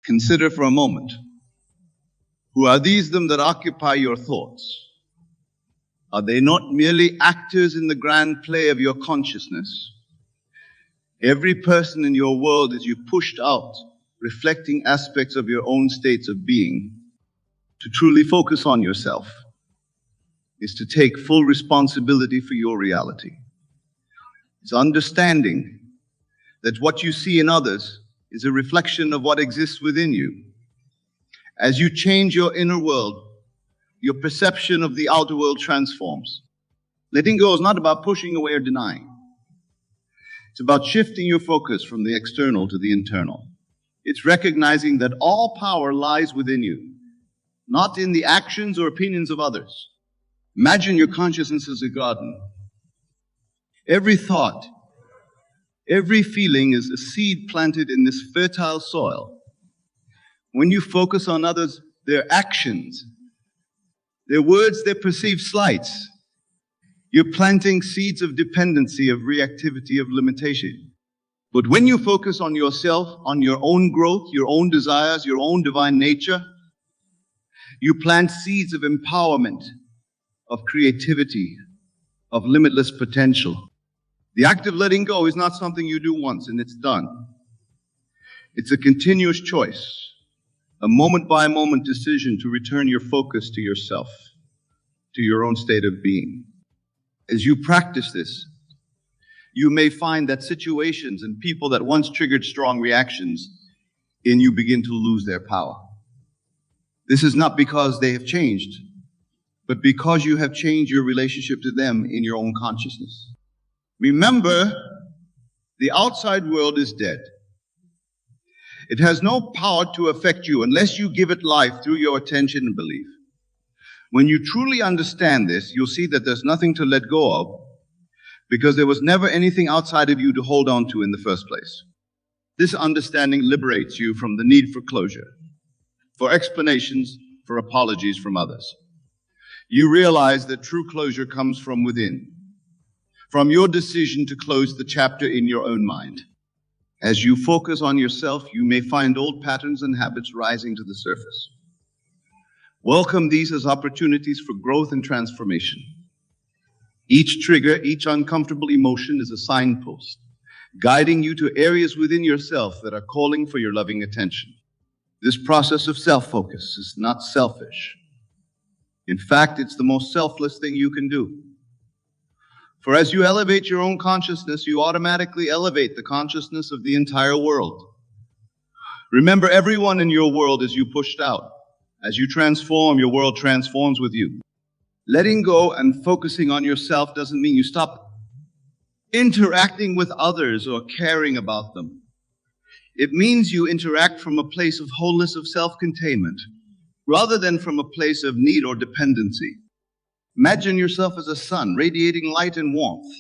Consider for a moment, who are these them that occupy your thoughts? Are they not merely actors in the grand play of your consciousness? Every person in your world is you pushed out, reflecting aspects of your own states of being. To truly focus on yourself is to take full responsibility for your reality. It's understanding that what you see in others is a reflection of what exists within you. As you change your inner world, your perception of the outer world transforms. Letting go is not about pushing away or denying. It's about shifting your focus from the external to the internal. It's recognizing that all power lies within you, not in the actions or opinions of others. Imagine your consciousness as a garden. Every thought, every feeling is a seed planted in this fertile soil. When you focus on others, their actions, their words, their perceived slights, you're planting seeds of dependency, of reactivity, of limitation. But when you focus on yourself, on your own growth, your own desires, your own divine nature, you plant seeds of empowerment, of creativity, of limitless potential. The act of letting go is not something you do once and it's done. It's a continuous choice, a moment-by-moment decision to return your focus to yourself, to your own state of being. As you practice this, you may find that situations and people that once triggered strong reactions in you begin to lose their power. This is not because they have changed, but because you have changed your relationship to them in your own consciousness. Remember, the outside world is dead. It has no power to affect you unless you give it life through your attention and belief. When you truly understand this, you'll see that there's nothing to let go of because there was never anything outside of you to hold on to in the first place. This understanding liberates you from the need for closure, for explanations, for apologies from others. You realize that true closure comes from within, from your decision to close the chapter in your own mind. As you focus on yourself, you may find old patterns and habits rising to the surface. Welcome these as opportunities for growth and transformation. Each trigger, each uncomfortable emotion is a signpost, guiding you to areas within yourself that are calling for your loving attention. This process of self-focus is not selfish. In fact, it's the most selfless thing you can do. For as you elevate your own consciousness, you automatically elevate the consciousness of the entire world. Remember, everyone in your world is you pushed out. As you transform, your world transforms with you. Letting go and focusing on yourself doesn't mean you stop interacting with others or caring about them. It means you interact from a place of wholeness, of self-containment, rather than from a place of need or dependency. Imagine yourself as a sun, radiating light and warmth.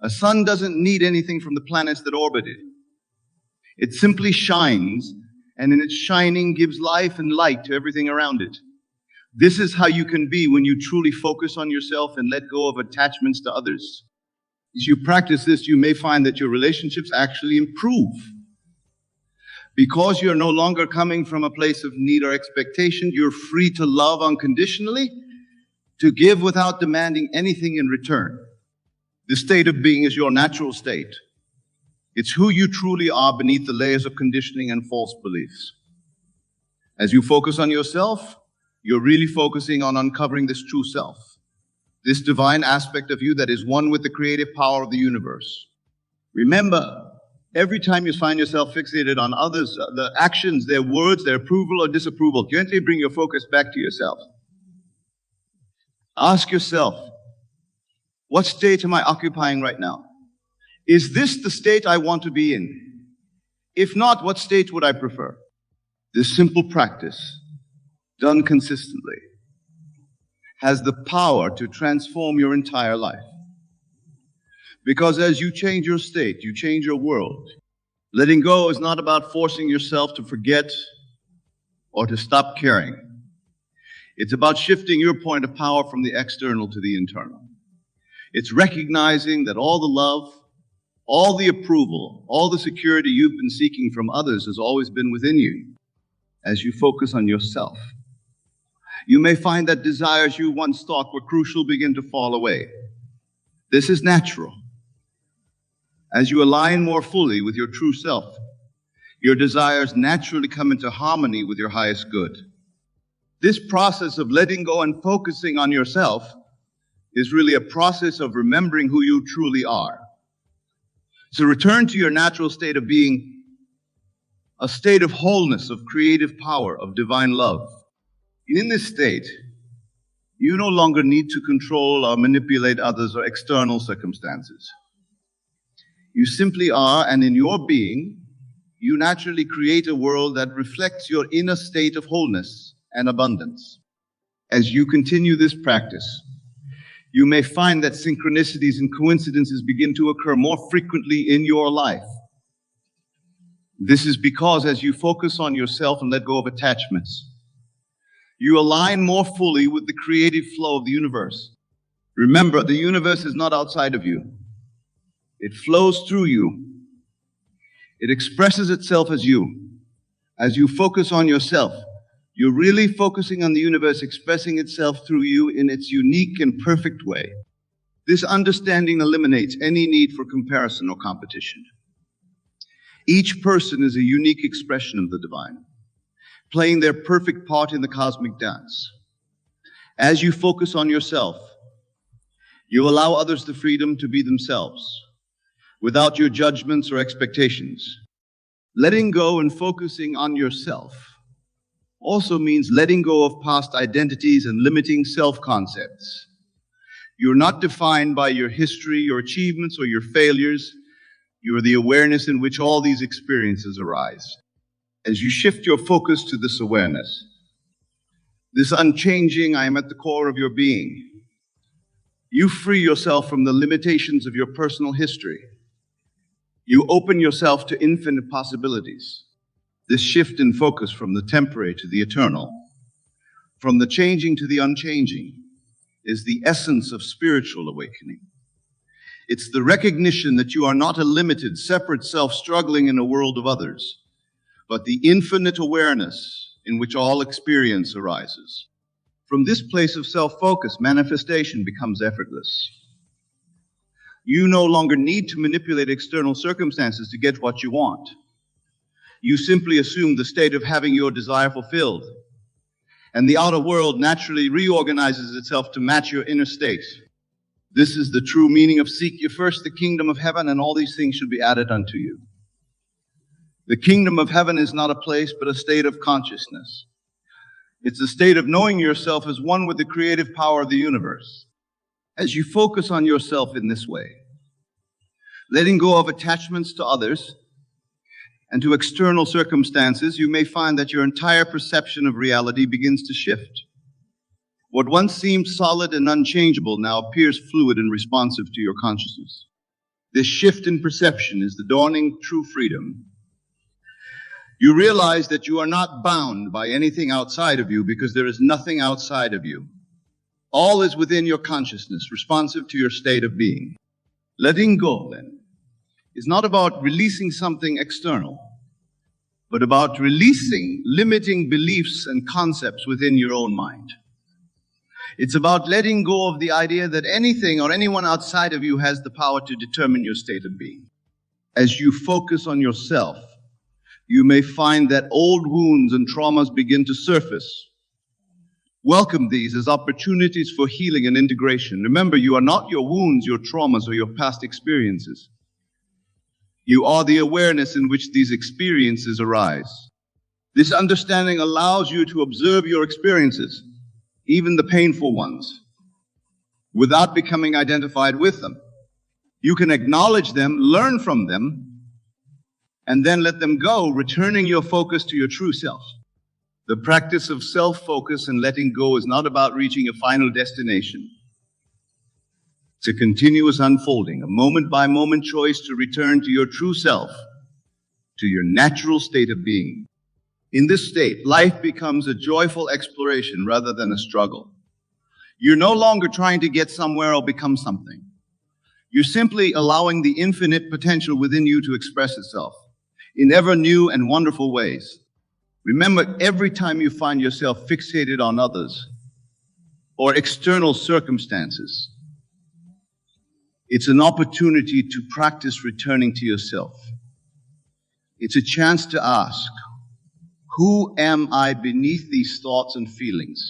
A sun doesn't need anything from the planets that orbit it. It simply shines, and in its shining gives life and light to everything around it. This is how you can be when you truly focus on yourself and let go of attachments to others. As you practice this, you may find that your relationships actually improve. Because you're no longer coming from a place of need or expectation, you're free to love unconditionally, to give without demanding anything in return. This state of being is your natural state. It's who you truly are beneath the layers of conditioning and false beliefs. As you focus on yourself, you're really focusing on uncovering this true self, this divine aspect of you that is one with the creative power of the universe. Remember, every time you find yourself fixated on others, their actions, their words, their approval or disapproval, gently bring your focus back to yourself. Ask yourself, what state am I occupying right now? Is this the state I want to be in? If not, what state would I prefer? This simple practice, done consistently, has the power to transform your entire life. Because as you change your state, you change your world. Letting go is not about forcing yourself to forget or to stop caring. It's about shifting your point of power from the external to the internal. It's recognizing that all the love, All the approval, all the security you've been seeking from others has always been within you. As you focus on yourself, you may find that desires you once thought were crucial begin to fall away. This is natural. As you align more fully with your true self, your desires naturally come into harmony with your highest good. This process of letting go and focusing on yourself is really a process of remembering who you truly are. So return to your natural state of being, a state of wholeness, of creative power, of divine love. In this state, you no longer need to control or manipulate others or external circumstances. You simply are, and in your being, you naturally create a world that reflects your inner state of wholeness and abundance. As you continue this practice, you may find that synchronicities and coincidences begin to occur more frequently in your life. This is because as you focus on yourself and let go of attachments, you align more fully with the creative flow of the universe. Remember, the universe is not outside of you. It flows through you. It expresses itself as you. As you focus on yourself, you're really focusing on the universe expressing itself through you in its unique and perfect way. This understanding eliminates any need for comparison or competition. Each person is a unique expression of the divine, playing their perfect part in the cosmic dance. As you focus on yourself, you allow others the freedom to be themselves, without your judgments or expectations. Letting go and focusing on yourself also means letting go of past identities and limiting self-concepts. You're not defined by your history, your achievements, or your failures. You are the awareness in which all these experiences arise. As you shift your focus to this awareness, this unchanging, I am at the core of your being, you free yourself from the limitations of your personal history. You open yourself to infinite possibilities. This shift in focus from the temporary to the eternal, from the changing to the unchanging, is the essence of spiritual awakening. It's the recognition that you are not a limited, separate self struggling in a world of others, but the infinite awareness in which all experience arises. From this place of self-focus, manifestation becomes effortless. You no longer need to manipulate external circumstances to get what you want. You simply assume the state of having your desire fulfilled, and the outer world naturally reorganizes itself to match your inner state. This is the true meaning of seek ye first the kingdom of heaven, and all these things should be added unto you. The kingdom of heaven is not a place, but a state of consciousness. It's a state of knowing yourself as one with the creative power of the universe. As you focus on yourself in this way, letting go of attachments to others and to external circumstances, you may find that your entire perception of reality begins to shift. What once seemed solid and unchangeable now appears fluid and responsive to your consciousness. This shift in perception is the dawning true freedom. You realize that you are not bound by anything outside of you because there is nothing outside of you. All is within your consciousness, responsive to your state of being. Letting go, then, is not about releasing something external, but about releasing limiting beliefs and concepts within your own mind. It's about letting go of the idea that anything or anyone outside of you has the power to determine your state of being. As you focus on yourself, you may find that old wounds and traumas begin to surface. Welcome these as opportunities for healing and integration. Remember, you are not your wounds, your traumas, or your past experiences. You are the awareness in which these experiences arise. This understanding allows you to observe your experiences, even the painful ones, without becoming identified with them. You can acknowledge them, learn from them, and then let them go, returning your focus to your true self. The practice of self-focus and letting go is not about reaching a final destination. It's a continuous unfolding, a moment-by-moment choice to return to your true self, to your natural state of being. In this state, life becomes a joyful exploration rather than a struggle. You're no longer trying to get somewhere or become something. You're simply allowing the infinite potential within you to express itself in ever new and wonderful ways. Remember, every time you find yourself fixated on others or external circumstances, it's an opportunity to practice returning to yourself. It's a chance to ask, who am I beneath these thoughts and feelings?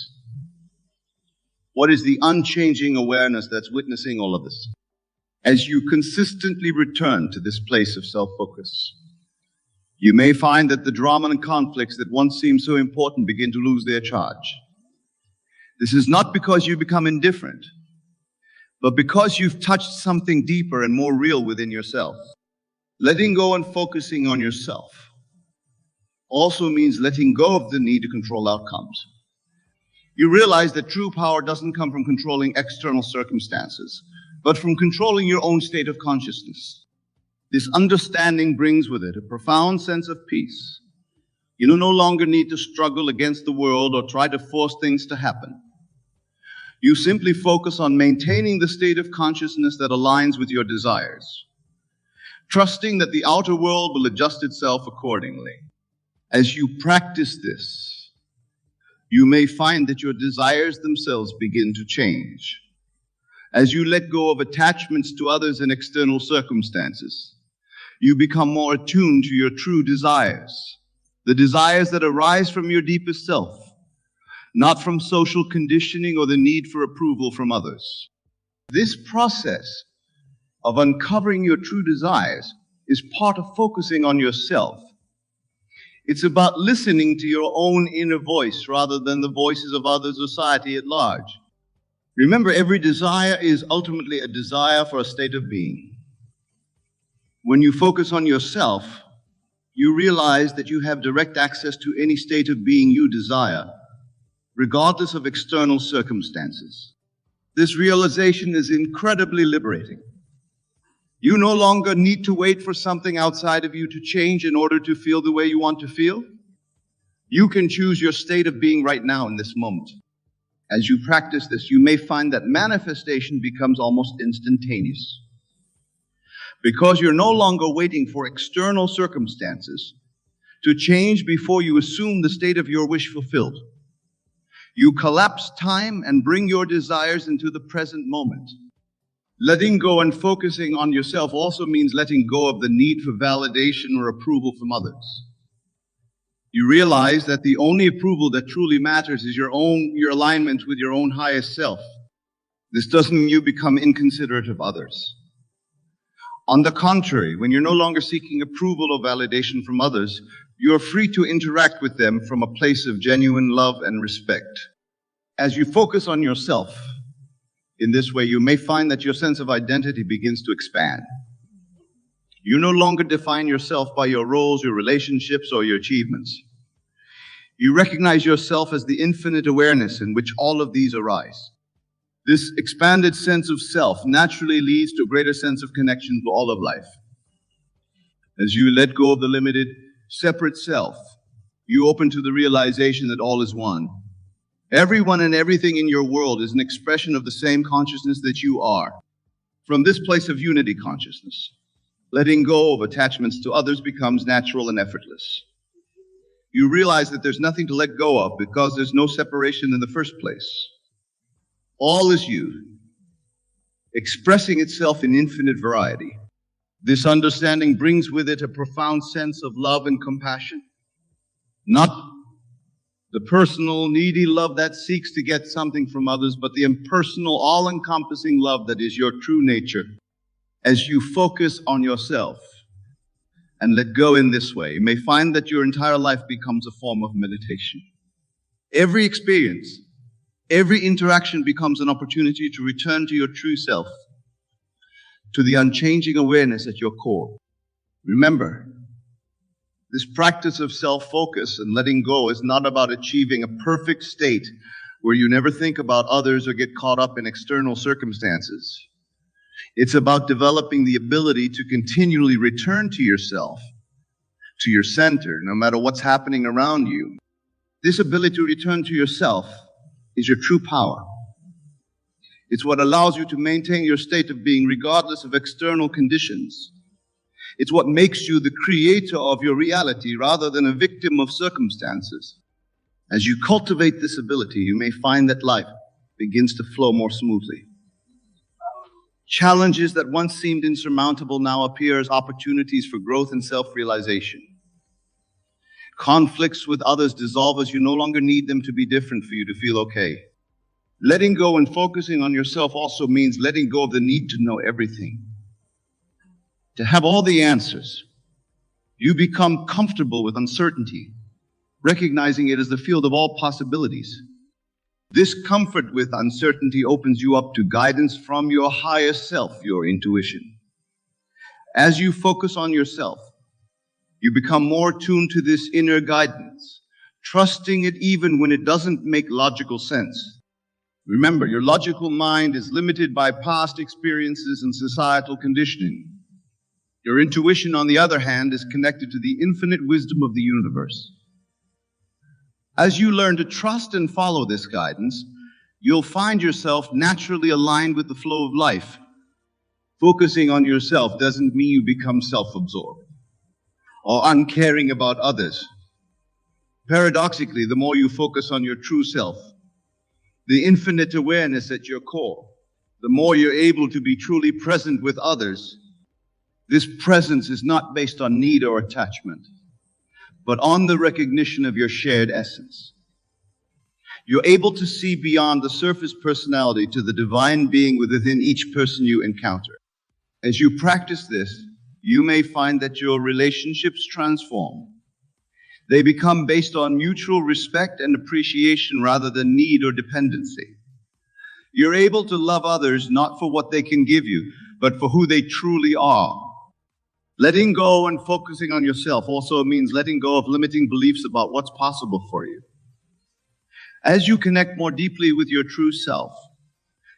What is the unchanging awareness that's witnessing all of this? As you consistently return to this place of self-focus, you may find that the drama and conflicts that once seemed so important begin to lose their charge. This is not because you become indifferent, but because you've touched something deeper and more real within yourself. Letting go and focusing on yourself also means letting go of the need to control outcomes. You realize that true power doesn't come from controlling external circumstances, but from controlling your own state of consciousness. This understanding brings with it a profound sense of peace. You no longer need to struggle against the world or try to force things to happen. You simply focus on maintaining the state of consciousness that aligns with your desires, trusting that the outer world will adjust itself accordingly. As you practice this, you may find that your desires themselves begin to change. As you let go of attachments to others and external circumstances, you become more attuned to your true desires, the desires that arise from your deepest self, not from social conditioning or the need for approval from others. This process of uncovering your true desires is part of focusing on yourself. It's about listening to your own inner voice rather than the voices of others or society at large. Remember, every desire is ultimately a desire for a state of being. When you focus on yourself, you realize that you have direct access to any state of being you desire, regardless of external circumstances. This realization is incredibly liberating. You no longer need to wait for something outside of you to change in order to feel the way you want to feel. You can choose your state of being right now in this moment. As you practice this, you may find that manifestation becomes almost instantaneous. Because you're no longer waiting for external circumstances to change before you assume the state of your wish fulfilled. You collapse time and bring your desires into the present moment. Letting go and focusing on yourself also means letting go of the need for validation or approval from others. You realize that the only approval that truly matters is your alignment with your own highest self. This doesn't mean you become inconsiderate of others. On the contrary, when you're no longer seeking approval or validation from others, you are free to interact with them from a place of genuine love and respect. As you focus on yourself in this way, you may find that your sense of identity begins to expand. You no longer define yourself by your roles, your relationships, or your achievements. You recognize yourself as the infinite awareness in which all of these arise. This expanded sense of self naturally leads to a greater sense of connection to all of life. As you let go of the limited, separate self, you open to the realization that all is one. Everyone and everything in your world is an expression of the same consciousness that you are. From this place of unity consciousness, letting go of attachments to others becomes natural and effortless. You realize that there's nothing to let go of because there's no separation in the first place. All is you, expressing itself in infinite variety. This understanding brings with it a profound sense of love and compassion, not the personal, needy love that seeks to get something from others, but the impersonal, all-encompassing love that is your true nature. As you focus on yourself and let go in this way, you may find that your entire life becomes a form of meditation. Every experience, every interaction becomes an opportunity to return to your true self, to the unchanging awareness at your core. Remember, this practice of self-focus and letting go is not about achieving a perfect state where you never think about others or get caught up in external circumstances. It's about developing the ability to continually return to yourself, to your center, no matter what's happening around you. This ability to return to yourself is your true power. It's what allows you to maintain your state of being regardless of external conditions. It's what makes you the creator of your reality rather than a victim of circumstances. As you cultivate this ability, you may find that life begins to flow more smoothly. Challenges that once seemed insurmountable now appear as opportunities for growth and self-realization. Conflicts with others dissolve as you no longer need them to be different for you to feel okay. Letting go and focusing on yourself also means letting go of the need to know everything, to have all the answers. You become comfortable with uncertainty, recognizing it as the field of all possibilities. This comfort with uncertainty opens you up to guidance from your higher self, your intuition. As you focus on yourself, you become more tuned to this inner guidance, trusting it even when it doesn't make logical sense. Remember, your logical mind is limited by past experiences and societal conditioning. Your intuition, on the other hand, is connected to the infinite wisdom of the universe. As you learn to trust and follow this guidance, you'll find yourself naturally aligned with the flow of life. Focusing on yourself doesn't mean you become self-absorbed or uncaring about others. Paradoxically, the more you focus on your true self, the infinite awareness at your core, the more you're able to be truly present with others. This presence is not based on need or attachment, but on the recognition of your shared essence. You're able to see beyond the surface personality to the divine being within each person you encounter. As you practice this, you may find that your relationships transform. They become based on mutual respect and appreciation rather than need or dependency. You're able to love others not for what they can give you, but for who they truly are. Letting go and focusing on yourself also means letting go of limiting beliefs about what's possible for you. As you connect more deeply with your true self,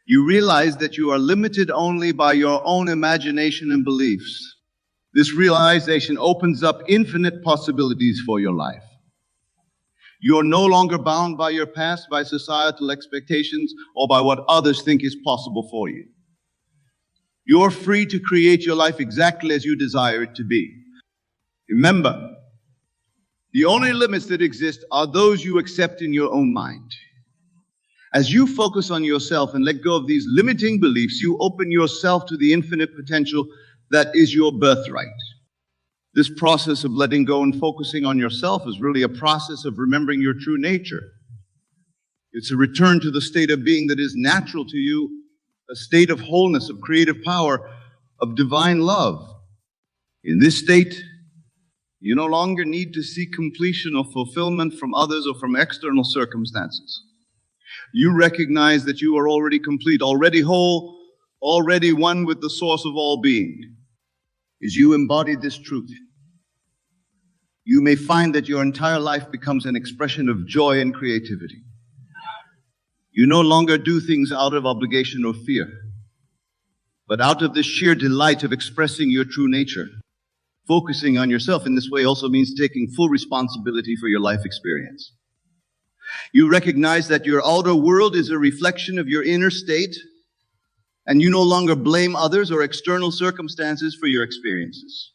you realize that you are limited only by your own imagination and beliefs. This realization opens up infinite possibilities for your life. You're no longer bound by your past, by societal expectations, or by what others think is possible for you. You're free to create your life exactly as you desire it to be. Remember, the only limits that exist are those you accept in your own mind. As you focus on yourself and let go of these limiting beliefs, you open yourself to the infinite potential that is your birthright. This process of letting go and focusing on yourself is really a process of remembering your true nature. It's a return to the state of being that is natural to you, a state of wholeness, of creative power, of divine love. In this state, you no longer need to seek completion or fulfillment from others or from external circumstances. You recognize that you are already complete, already whole, already one with the source of all being. As you embody this truth, you may find that your entire life becomes an expression of joy and creativity. You no longer do things out of obligation or fear, but out of the sheer delight of expressing your true nature. Focusing on yourself in this way also means taking full responsibility for your life experience. You recognize that your outer world is a reflection of your inner state, and you no longer blame others or external circumstances for your experiences.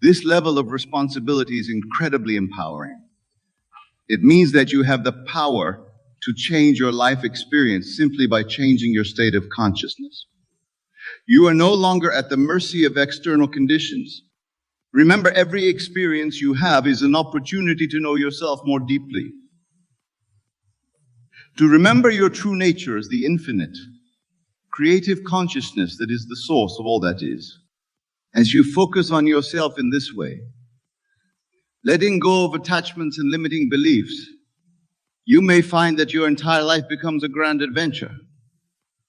This level of responsibility is incredibly empowering. It means that you have the power to change your life experience simply by changing your state of consciousness. You are no longer at the mercy of external conditions. Remember, every experience you have is an opportunity to know yourself more deeply. To remember your true nature as the infinite, creative consciousness that is the source of all that is. As you focus on yourself in this way, letting go of attachments and limiting beliefs, you may find that your entire life becomes a grand adventure.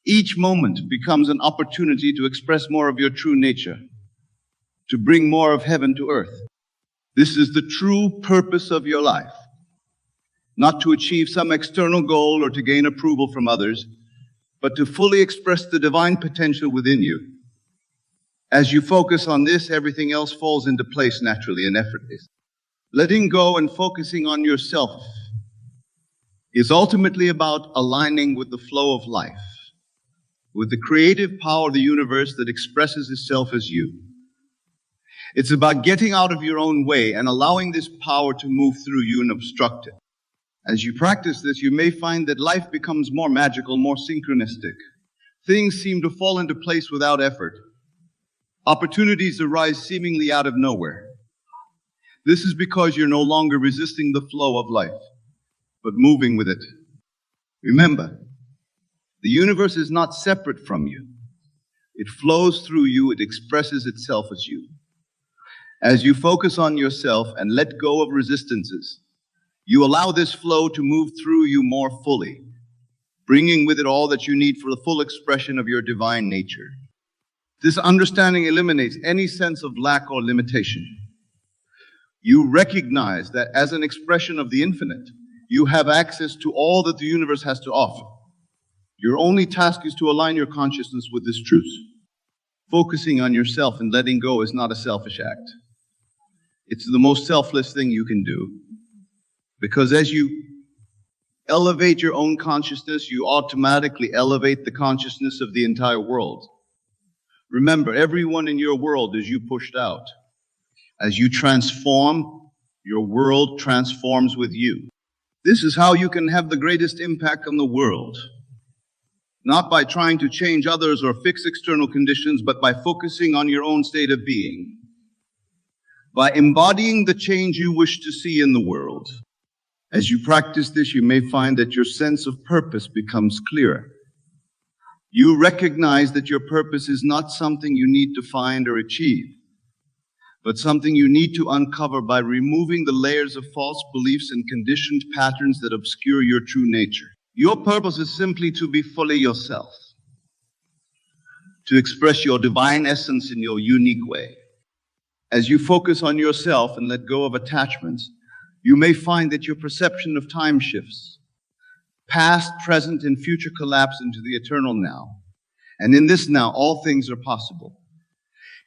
Each moment becomes an opportunity to express more of your true nature, to bring more of heaven to earth. This is the true purpose of your life, not to achieve some external goal or to gain approval from others, but to fully express the divine potential within you. As you focus on this, everything else falls into place naturally and effortlessly. Letting go and focusing on yourself is ultimately about aligning with the flow of life, with the creative power of the universe that expresses itself as you. It's about getting out of your own way and allowing this power to move through you and obstruct it. As you practice this, you may find that life becomes more magical, more synchronistic. Things seem to fall into place without effort. Opportunities arise seemingly out of nowhere. This is because you're no longer resisting the flow of life, but moving with it. Remember, the universe is not separate from you. It flows through you, it expresses itself as you. As you focus on yourself and let go of resistances, you allow this flow to move through you more fully, bringing with it all that you need for the full expression of your divine nature. This understanding eliminates any sense of lack or limitation. You recognize that as an expression of the infinite, you have access to all that the universe has to offer. Your only task is to align your consciousness with this truth. Focusing on yourself and letting go is not a selfish act. It's the most selfless thing you can do. Because as you elevate your own consciousness, you automatically elevate the consciousness of the entire world. Remember, everyone in your world is you pushed out. As you transform, your world transforms with you. This is how you can have the greatest impact on the world. Not by trying to change others or fix external conditions, but by focusing on your own state of being. By embodying the change you wish to see in the world. As you practice this, you may find that your sense of purpose becomes clearer. You recognize that your purpose is not something you need to find or achieve, but something you need to uncover by removing the layers of false beliefs and conditioned patterns that obscure your true nature. Your purpose is simply to be fully yourself, to express your divine essence in your unique way. As you focus on yourself and let go of attachments, you may find that your perception of time shifts. Past, present, and future collapse into the eternal now. And in this now, all things are possible.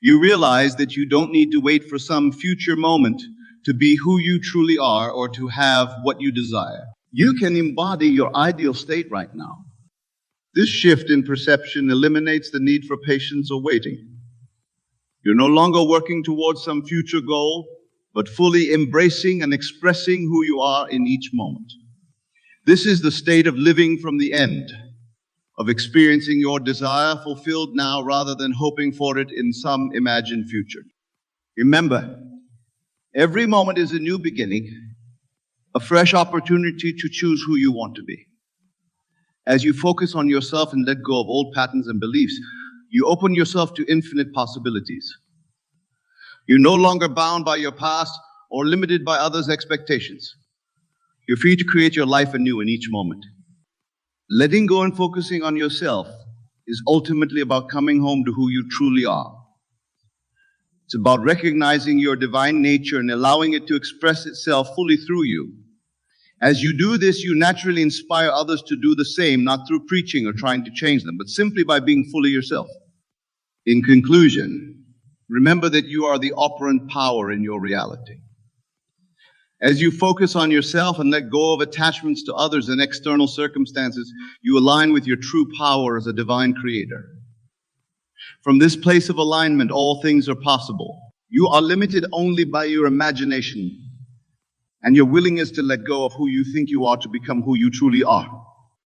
You realize that you don't need to wait for some future moment to be who you truly are or to have what you desire. You can embody your ideal state right now. This shift in perception eliminates the need for patience or waiting. You're no longer working towards some future goal, but fully embracing and expressing who you are in each moment. This is the state of living from the end, of experiencing your desire fulfilled now rather than hoping for it in some imagined future. Remember, every moment is a new beginning, a fresh opportunity to choose who you want to be. As you focus on yourself and let go of old patterns and beliefs, you open yourself to infinite possibilities. You're no longer bound by your past or limited by others' expectations. You're free to create your life anew in each moment. Letting go and focusing on yourself is ultimately about coming home to who you truly are. It's about recognizing your divine nature and allowing it to express itself fully through you. As you do this, you naturally inspire others to do the same, not through preaching or trying to change them, but simply by being fully yourself. In conclusion, remember that you are the operant power in your reality. As you focus on yourself and let go of attachments to others and external circumstances, you align with your true power as a divine creator. From this place of alignment, all things are possible. You are limited only by your imagination and your willingness to let go of who you think you are to become who you truly are.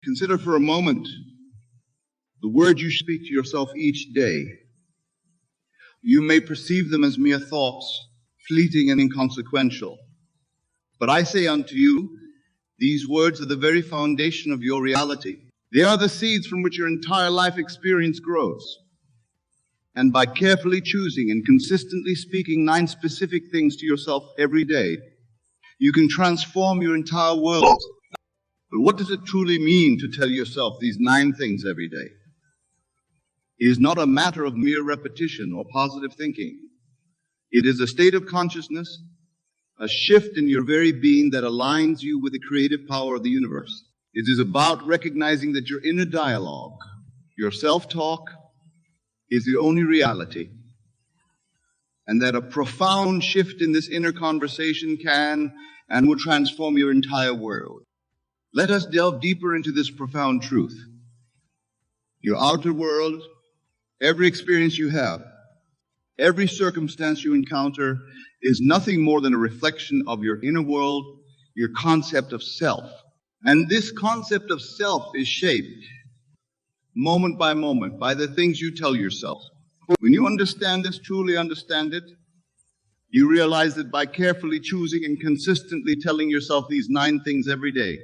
Consider for a moment the words you speak to yourself each day. You may perceive them as mere thoughts, fleeting and inconsequential. But I say unto you, these words are the very foundation of your reality. They are the seeds from which your entire life experience grows. And by carefully choosing and consistently speaking 9 specific things to yourself every day, you can transform your entire world. But what does it truly mean to tell yourself these 9 things every day? It is not a matter of mere repetition or positive thinking. It is a state of consciousness, a shift in your very being that aligns you with the creative power of the universe. It is about recognizing that your inner dialogue, your self-talk, is the only reality, and that a profound shift in this inner conversation can and will transform your entire world. Let us delve deeper into this profound truth. Your outer world, every experience you have, every circumstance you encounter is nothing more than a reflection of your inner world, your concept of self. And this concept of self is shaped moment by moment by the things you tell yourself. When you understand this, truly understand it, you realize that by carefully choosing and consistently telling yourself these 9 things every day,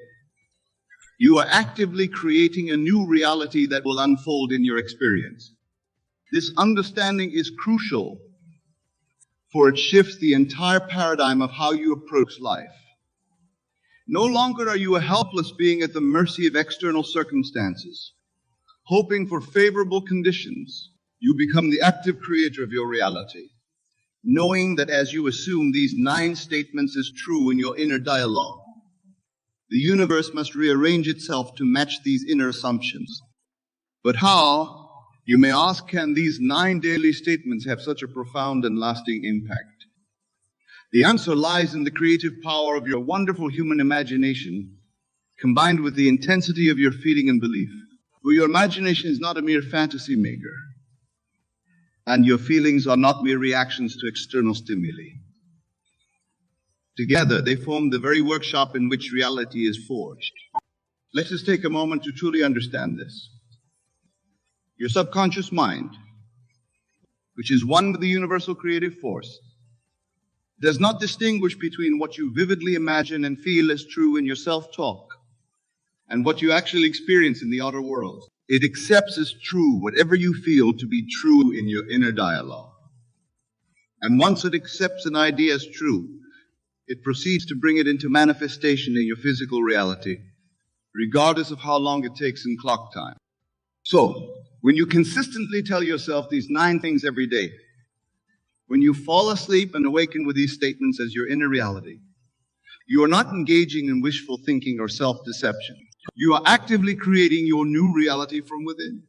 you are actively creating a new reality that will unfold in your experience. This understanding is crucial, for it shifts the entire paradigm of how you approach life. No longer are you a helpless being at the mercy of external circumstances, hoping for favorable conditions. You become the active creator of your reality, knowing that as you assume these 9 statements as true in your inner dialogue, the universe must rearrange itself to match these inner assumptions. But how, you may ask, can these 9 daily statements have such a profound and lasting impact? The answer lies in the creative power of your wonderful human imagination, combined with the intensity of your feeling and belief. For your imagination is not a mere fantasy maker, and your feelings are not mere reactions to external stimuli. Together, they form the very workshop in which reality is forged. Let us take a moment to truly understand this. Your subconscious mind, which is one with the universal creative force, does not distinguish between what you vividly imagine and feel as true in your self-talk and what you actually experience in the outer world. It accepts as true whatever you feel to be true in your inner dialogue. And once it accepts an idea as true, it proceeds to bring it into manifestation in your physical reality, regardless of how long it takes in clock time. So, when you consistently tell yourself these 9 things every day, when you fall asleep and awaken with these statements as your inner reality, you are not engaging in wishful thinking or self-deception. You are actively creating your new reality from within.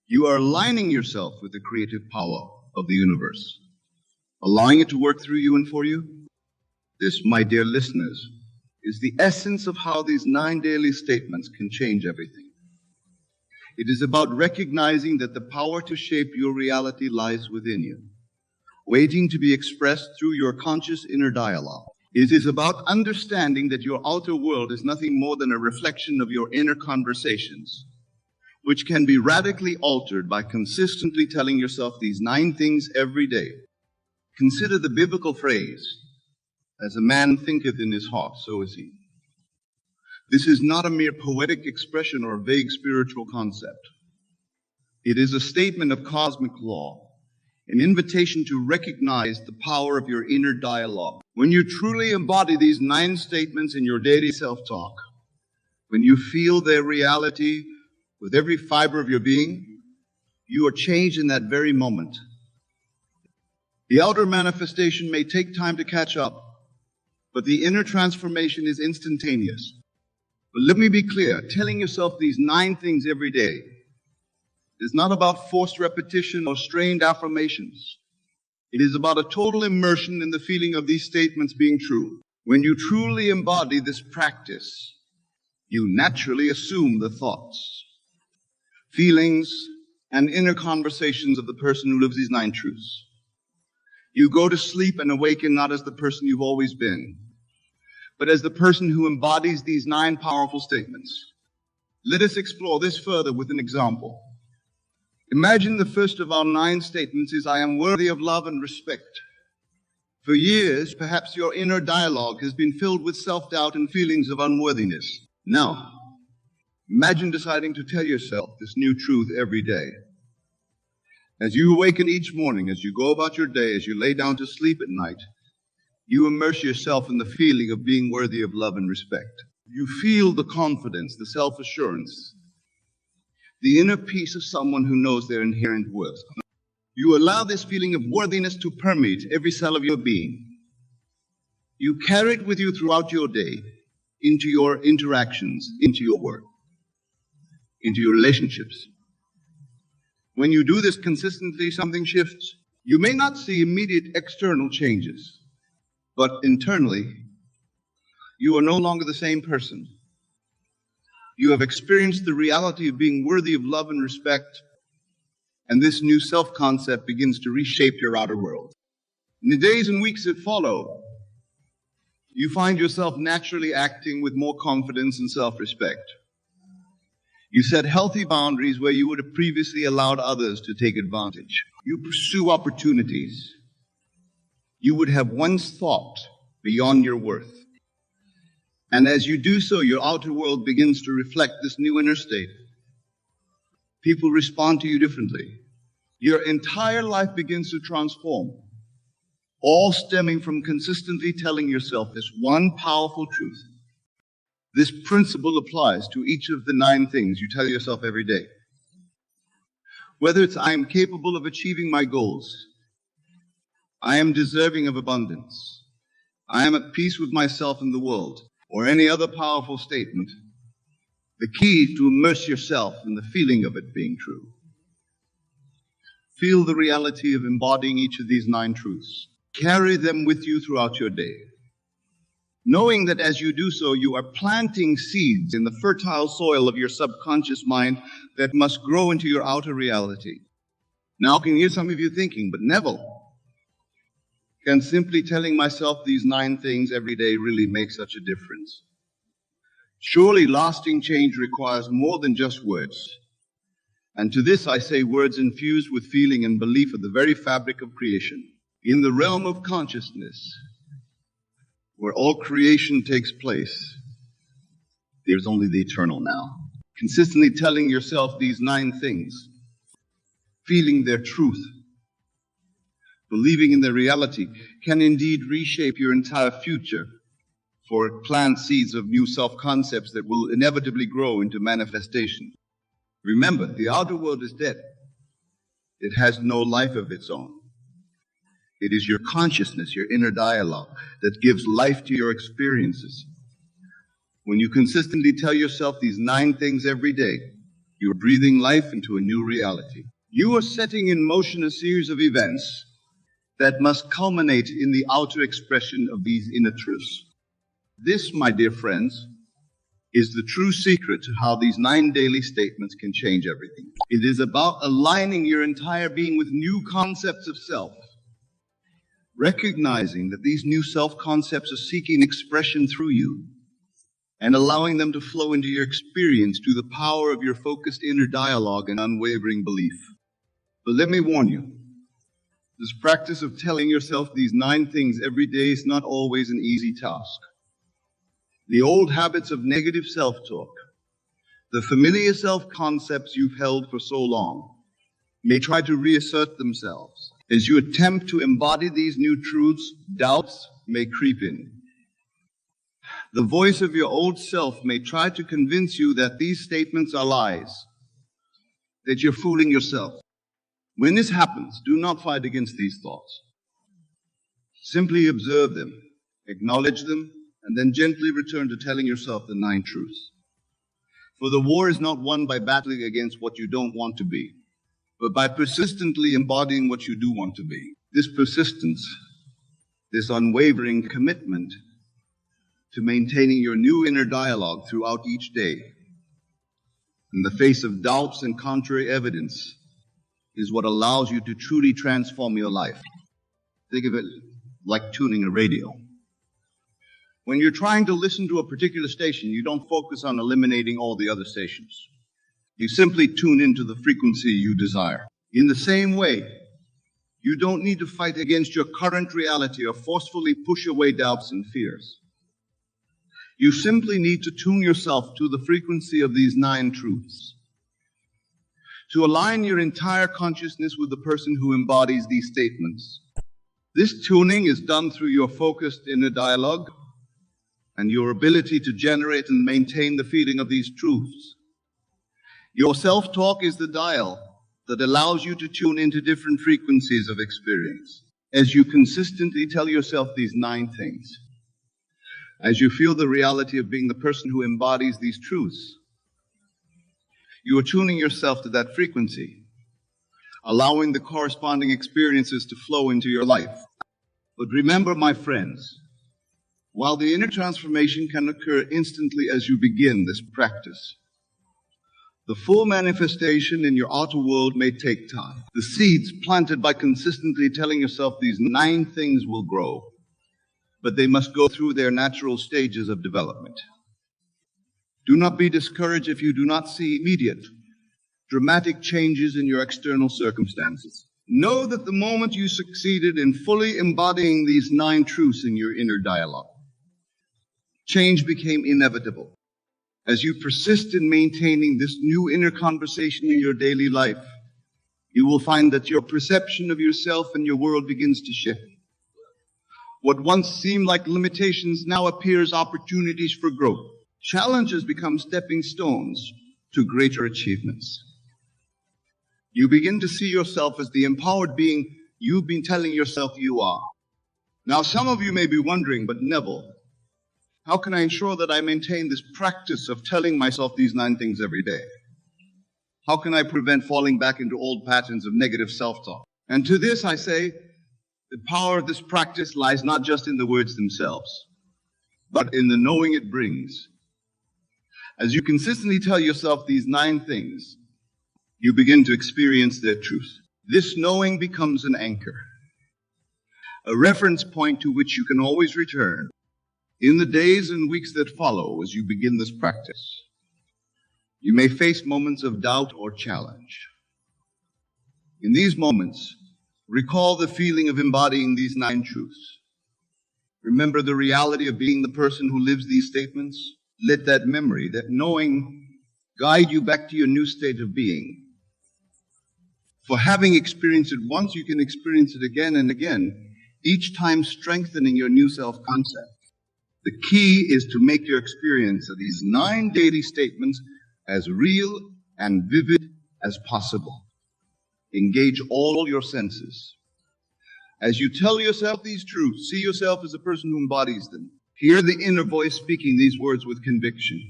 You are aligning yourself with the creative power of the universe, allowing it to work through you and for you. This, my dear listeners, is the essence of how these 9 daily statements can change everything. It is about recognizing that the power to shape your reality lies within you, waiting to be expressed through your conscious inner dialogue. It is about understanding that your outer world is nothing more than a reflection of your inner conversations, which can be radically altered by consistently telling yourself these 9 things every day. Consider the biblical phrase, "As a man thinketh in his heart, so is he." This is not a mere poetic expression or a vague spiritual concept. It is a statement of cosmic law, an invitation to recognize the power of your inner dialogue. When you truly embody these 9 statements in your daily self-talk, when you feel their reality with every fiber of your being, you are changed in that very moment. The outer manifestation may take time to catch up, but the inner transformation is instantaneous. But let me be clear, telling yourself these 9 things every day is not about forced repetition or strained affirmations. It is about a total immersion in the feeling of these statements being true. When you truly embody this practice, you naturally assume the thoughts, feelings, and inner conversations of the person who lives these 9 truths. You go to sleep and awaken not as the person you've always been, but as the person who embodies these 9 powerful statements. Let us explore this further with an example. Imagine the first of our 9 statements is, "I am worthy of love and respect." For years, perhaps your inner dialogue has been filled with self-doubt and feelings of unworthiness. Now, imagine deciding to tell yourself this new truth every day. As you awaken each morning, as you go about your day, as you lay down to sleep at night, you immerse yourself in the feeling of being worthy of love and respect. You feel the confidence, the self-assurance, the inner peace of someone who knows their inherent worth. You allow this feeling of worthiness to permeate every cell of your being. You carry it with you throughout your day, into your interactions, into your work, into your relationships. When you do this consistently, something shifts. You may not see immediate external changes, but internally, you are no longer the same person. You have experienced the reality of being worthy of love and respect, and this new self-concept begins to reshape your outer world. In the days and weeks that follow, you find yourself naturally acting with more confidence and self-respect. You set healthy boundaries where you would have previously allowed others to take advantage. You pursue opportunities you would have once thought beyond your worth. And as you do so, your outer world begins to reflect this new inner state. People respond to you differently. Your entire life begins to transform, all stemming from consistently telling yourself this one powerful truth. This principle applies to each of the 9 things you tell yourself every day. Whether it's I am capable of achieving my goals, I am deserving of abundance, I am at peace with myself and the world, or any other powerful statement, the key is to immerse yourself in the feeling of it being true. Feel the reality of embodying each of these 9 truths. Carry them with you throughout your day, knowing that as you do so, you are planting seeds in the fertile soil of your subconscious mind that must grow into your outer reality. Now, I can hear some of you thinking, but Neville, can simply telling myself these 9 things every day really make such a difference? Surely lasting change requires more than just words. And to this I say words infused with feeling and belief of the very fabric of creation. In the realm of consciousness, where all creation takes place, there's only the eternal now. Consistently telling yourself these 9 things, feeling their truth, believing in their reality, can indeed reshape your entire future, for it plants seeds of new self-concepts that will inevitably grow into manifestation. Remember, the outer world is dead. It has no life of its own. It is your consciousness, your inner dialogue, that gives life to your experiences. When you consistently tell yourself these 9 things every day, you are breathing life into a new reality. You are setting in motion a series of events that must culminate in the outer expression of these inner truths. This, my dear friends, is the true secret to how these 9 daily statements can change everything. It is about aligning your entire being with new concepts of self, recognizing that these new self-concepts are seeking expression through you, and allowing them to flow into your experience through the power of your focused inner dialogue and unwavering belief. But let me warn you, this practice of telling yourself these 9 things every day is not always an easy task. The old habits of negative self-talk, the familiar self-concepts you've held for so long, may try to reassert themselves. As you attempt to embody these new truths, doubts may creep in. The voice of your old self may try to convince you that these statements are lies, that you're fooling yourself. When this happens, do not fight against these thoughts. Simply observe them, acknowledge them, and then gently return to telling yourself the 9 truths. For the war is not won by battling against what you don't want to be, but by persistently embodying what you do want to be. This persistence, this unwavering commitment to maintaining your new inner dialogue throughout each day, in the face of doubts and contrary evidence, is what allows you to truly transform your life. Think of it like tuning a radio. When you're trying to listen to a particular station, you don't focus on eliminating all the other stations. You simply tune into the frequency you desire. In the same way, you don't need to fight against your current reality or forcefully push away doubts and fears. You simply need to tune yourself to the frequency of these 9 truths, to align your entire consciousness with the person who embodies these statements. This tuning is done through your focused inner dialogue and your ability to generate and maintain the feeling of these truths. Your self-talk is the dial that allows you to tune into different frequencies of experience. As you consistently tell yourself these 9 things, as you feel the reality of being the person who embodies these truths, you are tuning yourself to that frequency, allowing the corresponding experiences to flow into your life. But remember, my friends, while the inner transformation can occur instantly as you begin this practice, The full manifestation in your outer world may take time. The seeds planted by consistently telling yourself these 9 things will grow, but they must go through their natural stages of development. Do not be discouraged if you do not see immediate, dramatic changes in your external circumstances. Know that the moment you succeeded in fully embodying these 9 truths in your inner dialogue, change became inevitable. As you persist in maintaining this new inner conversation in your daily life, you will find that your perception of yourself and your world begins to shift. What once seemed like limitations now appears opportunities for growth. Challenges become stepping stones to greater achievements. You begin to see yourself as the empowered being you've been telling yourself you are. Now, some of you may be wondering, but Neville, how can I ensure that I maintain this practice of telling myself these 9 things every day? How can I prevent falling back into old patterns of negative self-talk? And to this I say, the power of this practice lies not just in the words themselves, but in the knowing it brings. As you consistently tell yourself these 9 things, you begin to experience their truth. This knowing becomes an anchor, a reference point to which you can always return in the days and weeks that follow as you begin this practice. You may face moments of doubt or challenge. In these moments, recall the feeling of embodying these 9 truths. Remember the reality of being the person who lives these statements. Let that memory, that knowing, guide you back to your new state of being. For having experienced it once, you can experience it again and again, each time strengthening your new self-concept. The key is to make your experience of these 9 daily statements as real and vivid as possible. Engage all your senses. As you tell yourself these truths, see yourself as a person who embodies them. Hear the inner voice speaking these words with conviction.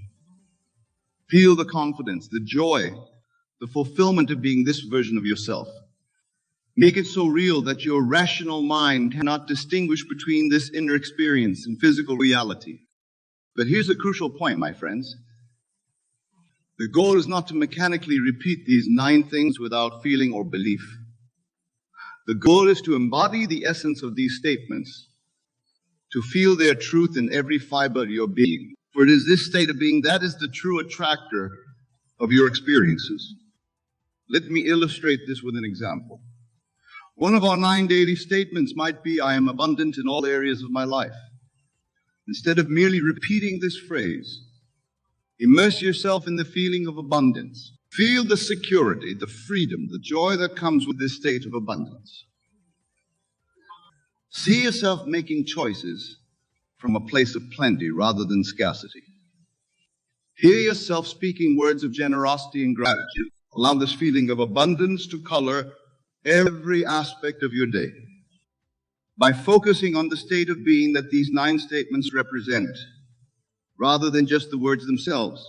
Feel the confidence, the joy, the fulfillment of being this version of yourself. Make it so real that your rational mind cannot distinguish between this inner experience and physical reality. But here's a crucial point, my friends. The goal is not to mechanically repeat these 9 things without feeling or belief. The goal is to embody the essence of these statements, to feel their truth in every fiber of your being. For it is this state of being that is the true attractor of your experiences. Let me illustrate this with an example. One of our 9 daily statements might be, I am abundant in all areas of my life. Instead of merely repeating this phrase, immerse yourself in the feeling of abundance. Feel the security, the freedom, the joy that comes with this state of abundance. See yourself making choices from a place of plenty rather than scarcity. Hear yourself speaking words of generosity and gratitude. Allow this feeling of abundance to color every aspect of your day. By focusing on the state of being that these 9 statements represent, rather than just the words themselves,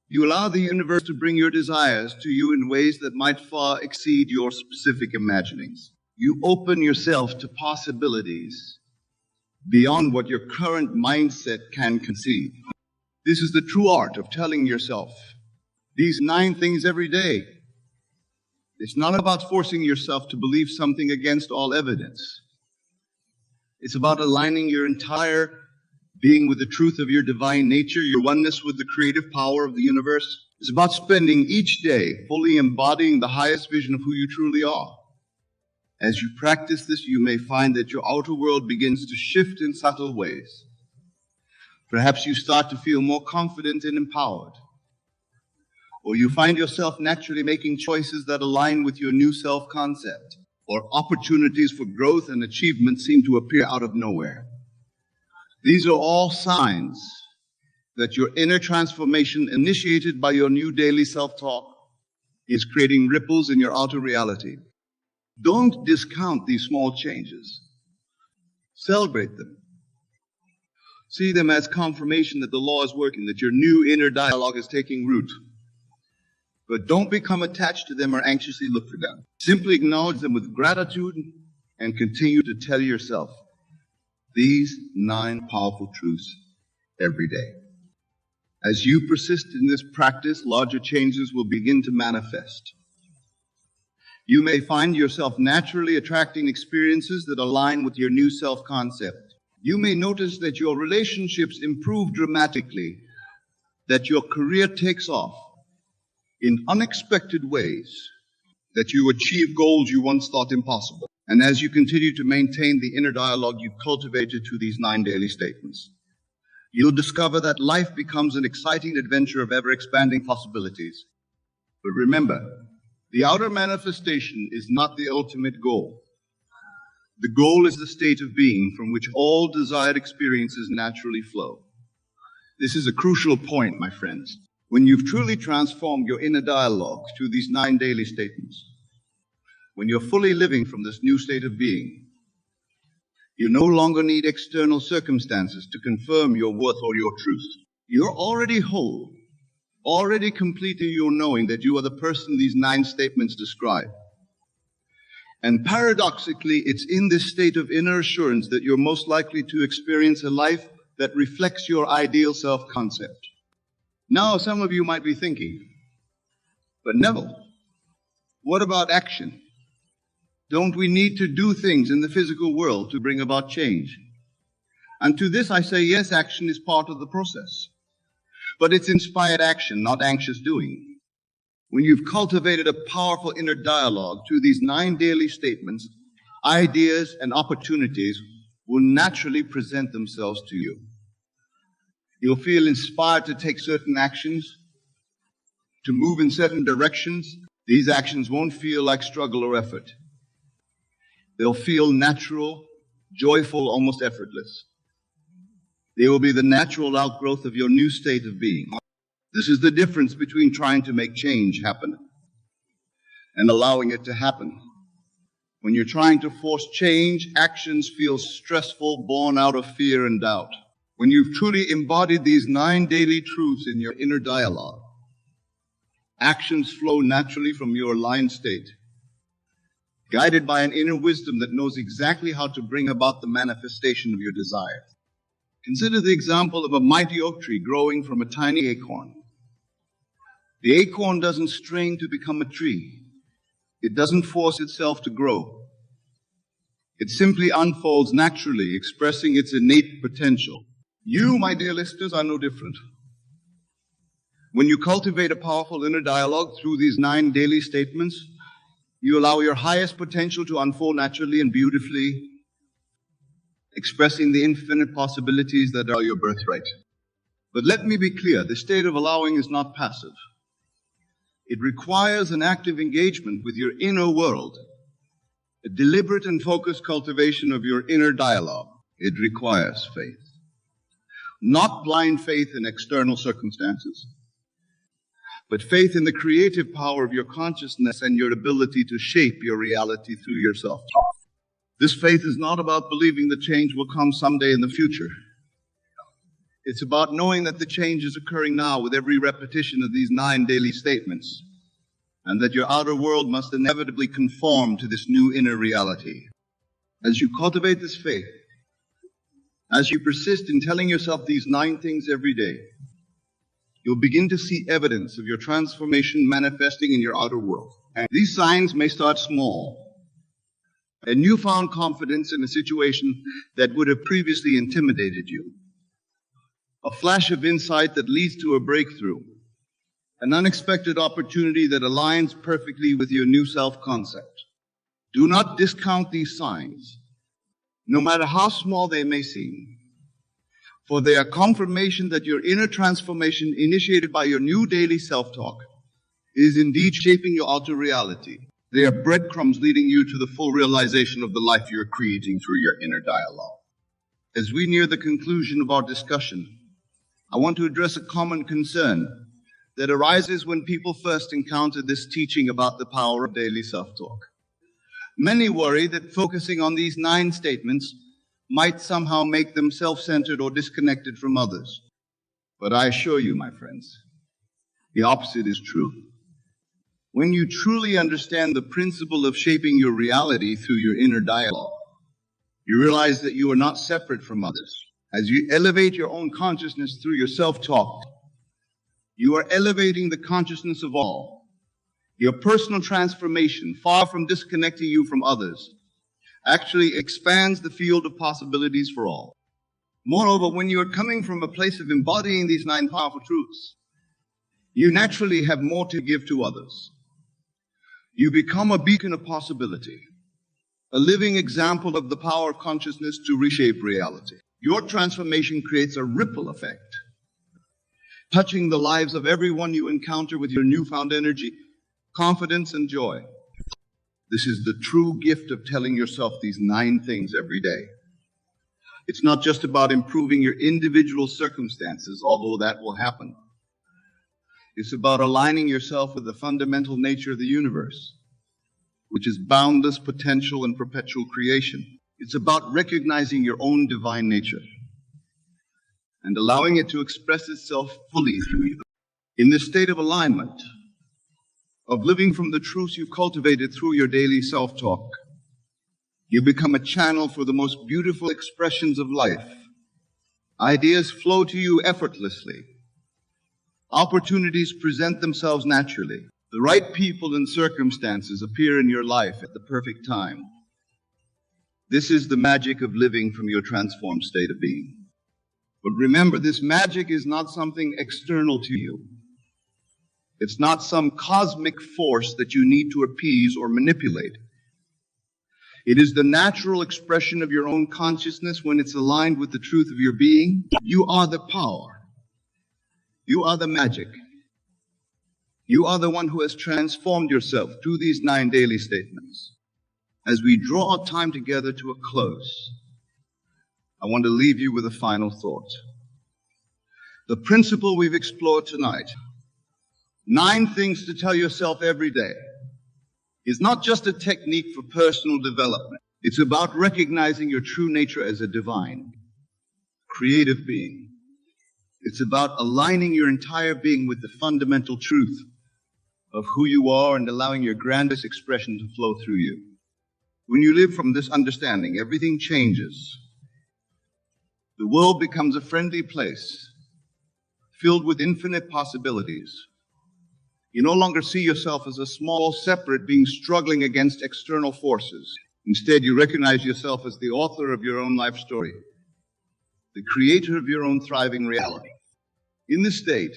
you allow the universe to bring your desires to you in ways that might far exceed your specific imaginings. You open yourself to possibilities beyond what your current mindset can conceive. This is the true art of telling yourself these 9 things every day. It's not about forcing yourself to believe something against all evidence. It's about aligning your entire being with the truth of your divine nature, your oneness with the creative power of the universe. It's about spending each day fully embodying the highest vision of who you truly are. As you practice this, you may find that your outer world begins to shift in subtle ways. Perhaps you start to feel more confident and empowered. Or you find yourself naturally making choices that align with your new self-concept, or opportunities for growth and achievement seem to appear out of nowhere. These are all signs that your inner transformation initiated by your new daily self-talk is creating ripples in your outer reality. Don't discount these small changes. Celebrate them. See them as confirmation that the law is working, that your new inner dialogue is taking root. But don't become attached to them or anxiously look for them. Simply acknowledge them with gratitude and continue to tell yourself these 9 powerful truths every day. As you persist in this practice, larger changes will begin to manifest. You may find yourself naturally attracting experiences that align with your new self-concept. You may notice that your relationships improve dramatically, that your career takes off in unexpected ways, that you achieve goals you once thought impossible. And as you continue to maintain the inner dialogue you've cultivated through these 9 daily statements, you'll discover that life becomes an exciting adventure of ever-expanding possibilities. But remember, the outer manifestation is not the ultimate goal. The goal is the state of being from which all desired experiences naturally flow. This is a crucial point, my friends. When you've truly transformed your inner dialogue through these 9 daily statements, when you're fully living from this new state of being, you no longer need external circumstances to confirm your worth or your truth. You're already whole, already complete in your knowing that you are the person these 9 statements describe. And paradoxically, it's in this state of inner assurance that you're most likely to experience a life that reflects your ideal self-concept. Now, some of you might be thinking, but Neville, what about action? Don't we need to do things in the physical world to bring about change? And to this I say, yes, action is part of the process. But it's inspired action, not anxious doing. When you've cultivated a powerful inner dialogue through these 9 daily statements, ideas and opportunities will naturally present themselves to you. You'll feel inspired to take certain actions, to move in certain directions. These actions won't feel like struggle or effort. They'll feel natural, joyful, almost effortless. They will be the natural outgrowth of your new state of being. This is the difference between trying to make change happen and allowing it to happen. When you're trying to force change, actions feel stressful, born out of fear and doubt. When you've truly embodied these 9 daily truths in your inner dialogue, actions flow naturally from your aligned state, guided by an inner wisdom that knows exactly how to bring about the manifestation of your desire. Consider the example of a mighty oak tree growing from a tiny acorn. The acorn doesn't strain to become a tree. It doesn't force itself to grow. It simply unfolds naturally, expressing its innate potential. You, my dear listeners, are no different. When you cultivate a powerful inner dialogue through these 9 daily statements, you allow your highest potential to unfold naturally and beautifully, expressing the infinite possibilities that are your birthright. But let me be clear, the state of allowing is not passive. It requires an active engagement with your inner world, a deliberate and focused cultivation of your inner dialogue. It requires faith. Not blind faith in external circumstances, but faith in the creative power of your consciousness and your ability to shape your reality through your self-talk. This faith is not about believing that change will come someday in the future. It's about knowing that the change is occurring now with every repetition of these 9 daily statements, and that your outer world must inevitably conform to this new inner reality. As you cultivate this faith, as you persist in telling yourself these 9 things every day, you'll begin to see evidence of your transformation manifesting in your outer world. And these signs may start small. A newfound confidence in a situation that would have previously intimidated you. A flash of insight that leads to a breakthrough. An unexpected opportunity that aligns perfectly with your new self-concept. Do not discount these signs, no matter how small they may seem, for they are confirmation that your inner transformation initiated by your new daily self-talk is indeed shaping your outer reality. They are breadcrumbs leading you to the full realization of the life you're creating through your inner dialogue. As we near the conclusion of our discussion, I want to address a common concern that arises when people first encounter this teaching about the power of daily self-talk. Many worry that focusing on these 9 statements might somehow make them self-centered or disconnected from others. But I assure you, my friends, the opposite is true. When you truly understand the principle of shaping your reality through your inner dialogue, you realize that you are not separate from others. As you elevate your own consciousness through your self-talk, You are elevating the consciousness of all. Your personal transformation, far from disconnecting you from others, actually expands the field of possibilities for all. Moreover, when you are coming from a place of embodying these 9 powerful truths, you naturally have more to give to others. You become a beacon of possibility, a living example of the power of consciousness to reshape reality. Your transformation creates a ripple effect, touching the lives of everyone you encounter with your newfound energy, confidence, and joy. This is the true gift of telling yourself these 9 things every day. It's not just about improving your individual circumstances, although that will happen. It's about aligning yourself with the fundamental nature of the universe, which is boundless potential and perpetual creation. It's about recognizing your own divine nature and allowing it to express itself fully through you. In this state of alignment, of living from the truths you've cultivated through your daily self-talk, you become a channel for the most beautiful expressions of life. Ideas flow to you effortlessly. Opportunities present themselves naturally. The right people and circumstances appear in your life at the perfect time. This is the magic of living from your transformed state of being. But remember, this magic is not something external to you. It's not some cosmic force that you need to appease or manipulate. It is the natural expression of your own consciousness when it's aligned with the truth of your being. You are the power. You are the magic. You are the one who has transformed yourself through these 9 daily statements. As we draw our time together to a close, I want to leave you with a final thought. The principle we've explored tonight, 9 things to tell yourself every day, is not just a technique for personal development. It's about recognizing your true nature as a divine, creative being. It's about aligning your entire being with the fundamental truth of who you are and allowing your grandest expression to flow through you. When you live from this understanding, everything changes. The world becomes a friendly place, filled with infinite possibilities. You no longer see yourself as a small, separate being struggling against external forces. Instead, you recognize yourself as the author of your own life story, the creator of your own thriving reality. In this state,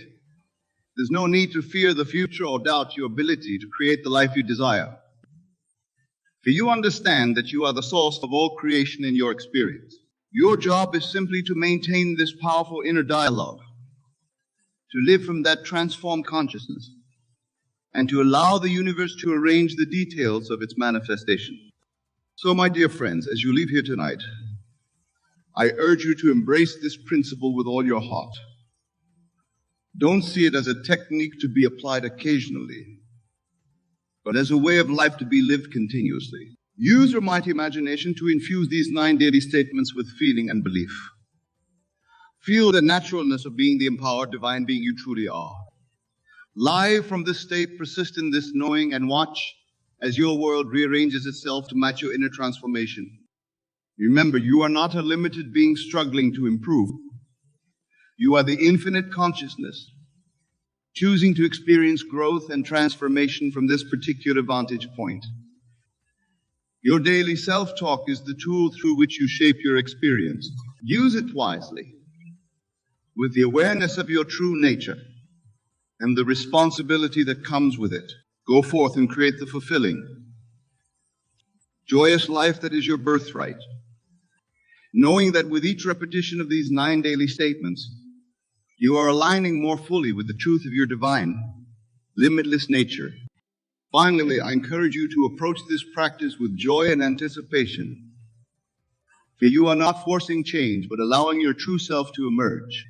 there's no need to fear the future or doubt your ability to create the life you desire. For you understand that you are the source of all creation in your experience. Your job is simply to maintain this powerful inner dialogue, to live from that transformed consciousness, and to allow the universe to arrange the details of its manifestation. So, my dear friends, as you leave here tonight, I urge you to embrace this principle with all your heart. Don't see it as a technique to be applied occasionally, but as a way of life to be lived continuously. Use your mighty imagination to infuse these 9 daily statements with feeling and belief. Feel the naturalness of being the empowered divine being you truly are. Live from this state, persist in this knowing, and watch as your world rearranges itself to match your inner transformation. Remember, you are not a limited being struggling to improve. You are the infinite consciousness, choosing to experience growth and transformation from this particular vantage point. Your daily self-talk is the tool through which you shape your experience. Use it wisely, with the awareness of your true nature and the responsibility that comes with it. Go forth and create the fulfilling, joyous life that is your birthright, knowing that with each repetition of these 9 daily statements, you are aligning more fully with the truth of your divine, limitless nature. Finally, I encourage you to approach this practice with joy and anticipation, for you are not forcing change, but allowing your true self to emerge.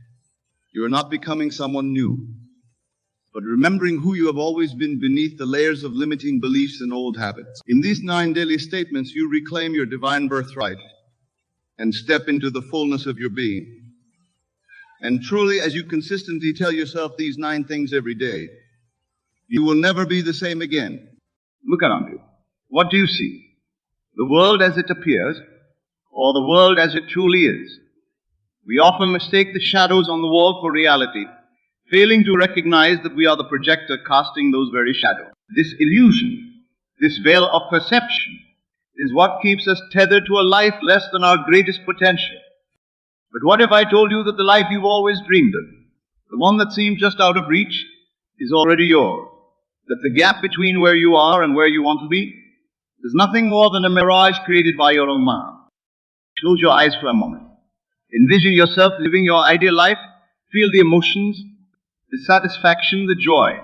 You are not becoming someone new, but remembering who you have always been beneath the layers of limiting beliefs and old habits. In these 9 daily statements, you reclaim your divine birthright and step into the fullness of your being. And truly, as you consistently tell yourself these 9 things every day, you will never be the same again. Look around you. What do you see? The world as it appears, or the world as it truly is? We often mistake the shadows on the wall for reality, failing to recognize that we are the projector casting those very shadows. This illusion, this veil of perception, is what keeps us tethered to a life less than our greatest potential. But what if I told you that the life you've always dreamed of, the one that seemed just out of reach, is already yours? That the gap between where you are and where you want to be is nothing more than a mirage created by your own mind. Close your eyes for a moment. Envision yourself living your ideal life. Feel the emotions, the satisfaction, the joy.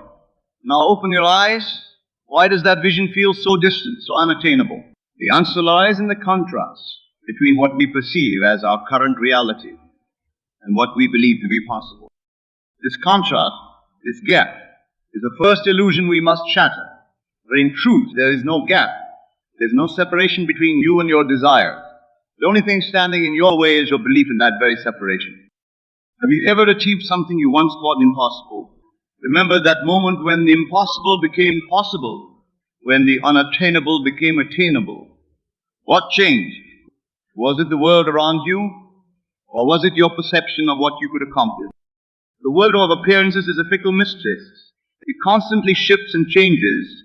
Now open your eyes. Why does that vision feel so distant, so unattainable? The answer lies in the contrast between what we perceive as our current reality and what we believe to be possible. This contrast, this gap, is the first illusion we must shatter. For in truth, there is no gap. There's no separation between you and your desire. The only thing standing in your way is your belief in that very separation. Have you ever achieved something you once thought impossible? Remember that moment when the impossible became possible, when the unattainable became attainable. What changed? Was it the world around you, or was it your perception of what you could accomplish? The world of appearances is a fickle mistress. It constantly shifts and changes,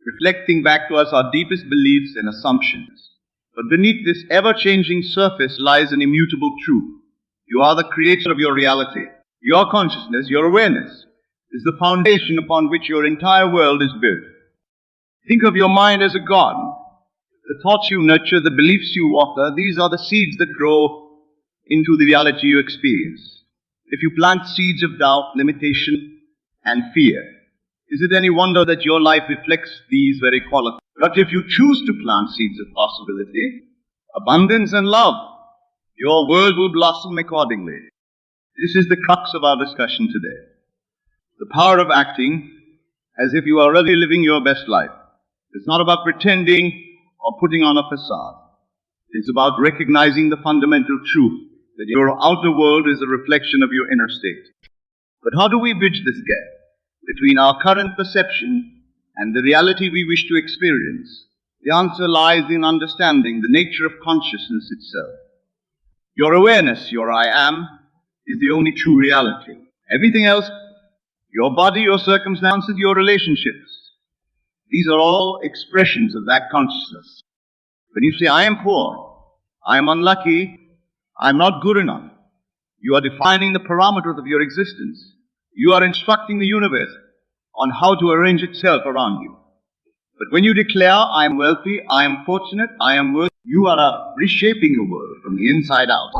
reflecting back to us our deepest beliefs and assumptions. But beneath this ever-changing surface lies an immutable truth. You are the creator of your reality. Your consciousness, your awareness, is the foundation upon which your entire world is built. Think of your mind as a garden. The thoughts you nurture, the beliefs you water, these are the seeds that grow into the reality you experience. If you plant seeds of doubt, limitation, and fear, is it any wonder that your life reflects these very qualities? But if you choose to plant seeds of possibility, abundance, and love, your world will blossom accordingly. This is the crux of our discussion today. The power of acting as if you are really living your best life. It's not about pretending or putting on a facade. It's about recognizing the fundamental truth that your outer world is a reflection of your inner state. But how do we bridge this gap between our current perception and the reality we wish to experience? The answer lies in understanding the nature of consciousness itself. Your awareness, your I am, is the only true reality. Everything else, your body, your circumstances, your relationships, these are all expressions of that consciousness. When you say, I am poor, I am unlucky, I am not good enough, you are defining the parameters of your existence. You are instructing the universe on how to arrange itself around you. But when you declare, I am wealthy, I am fortunate, I am worthy, you are reshaping your world from the inside out.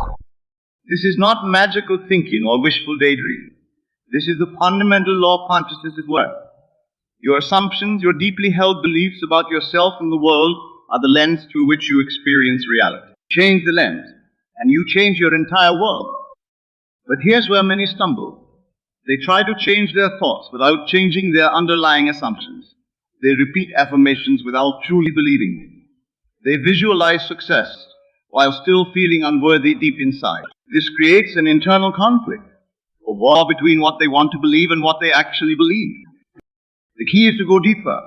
This is not magical thinking or wishful daydreaming. This is the fundamental law of consciousness at work. Your assumptions, your deeply held beliefs about yourself and the world are the lens through which you experience reality. Change the lens, and you change your entire world. But here's where many stumble. They try to change their thoughts without changing their underlying assumptions. They repeat affirmations without truly believing them. They visualize success while still feeling unworthy deep inside. This creates an internal conflict, a war between what they want to believe and what they actually believe. The key is to go deeper,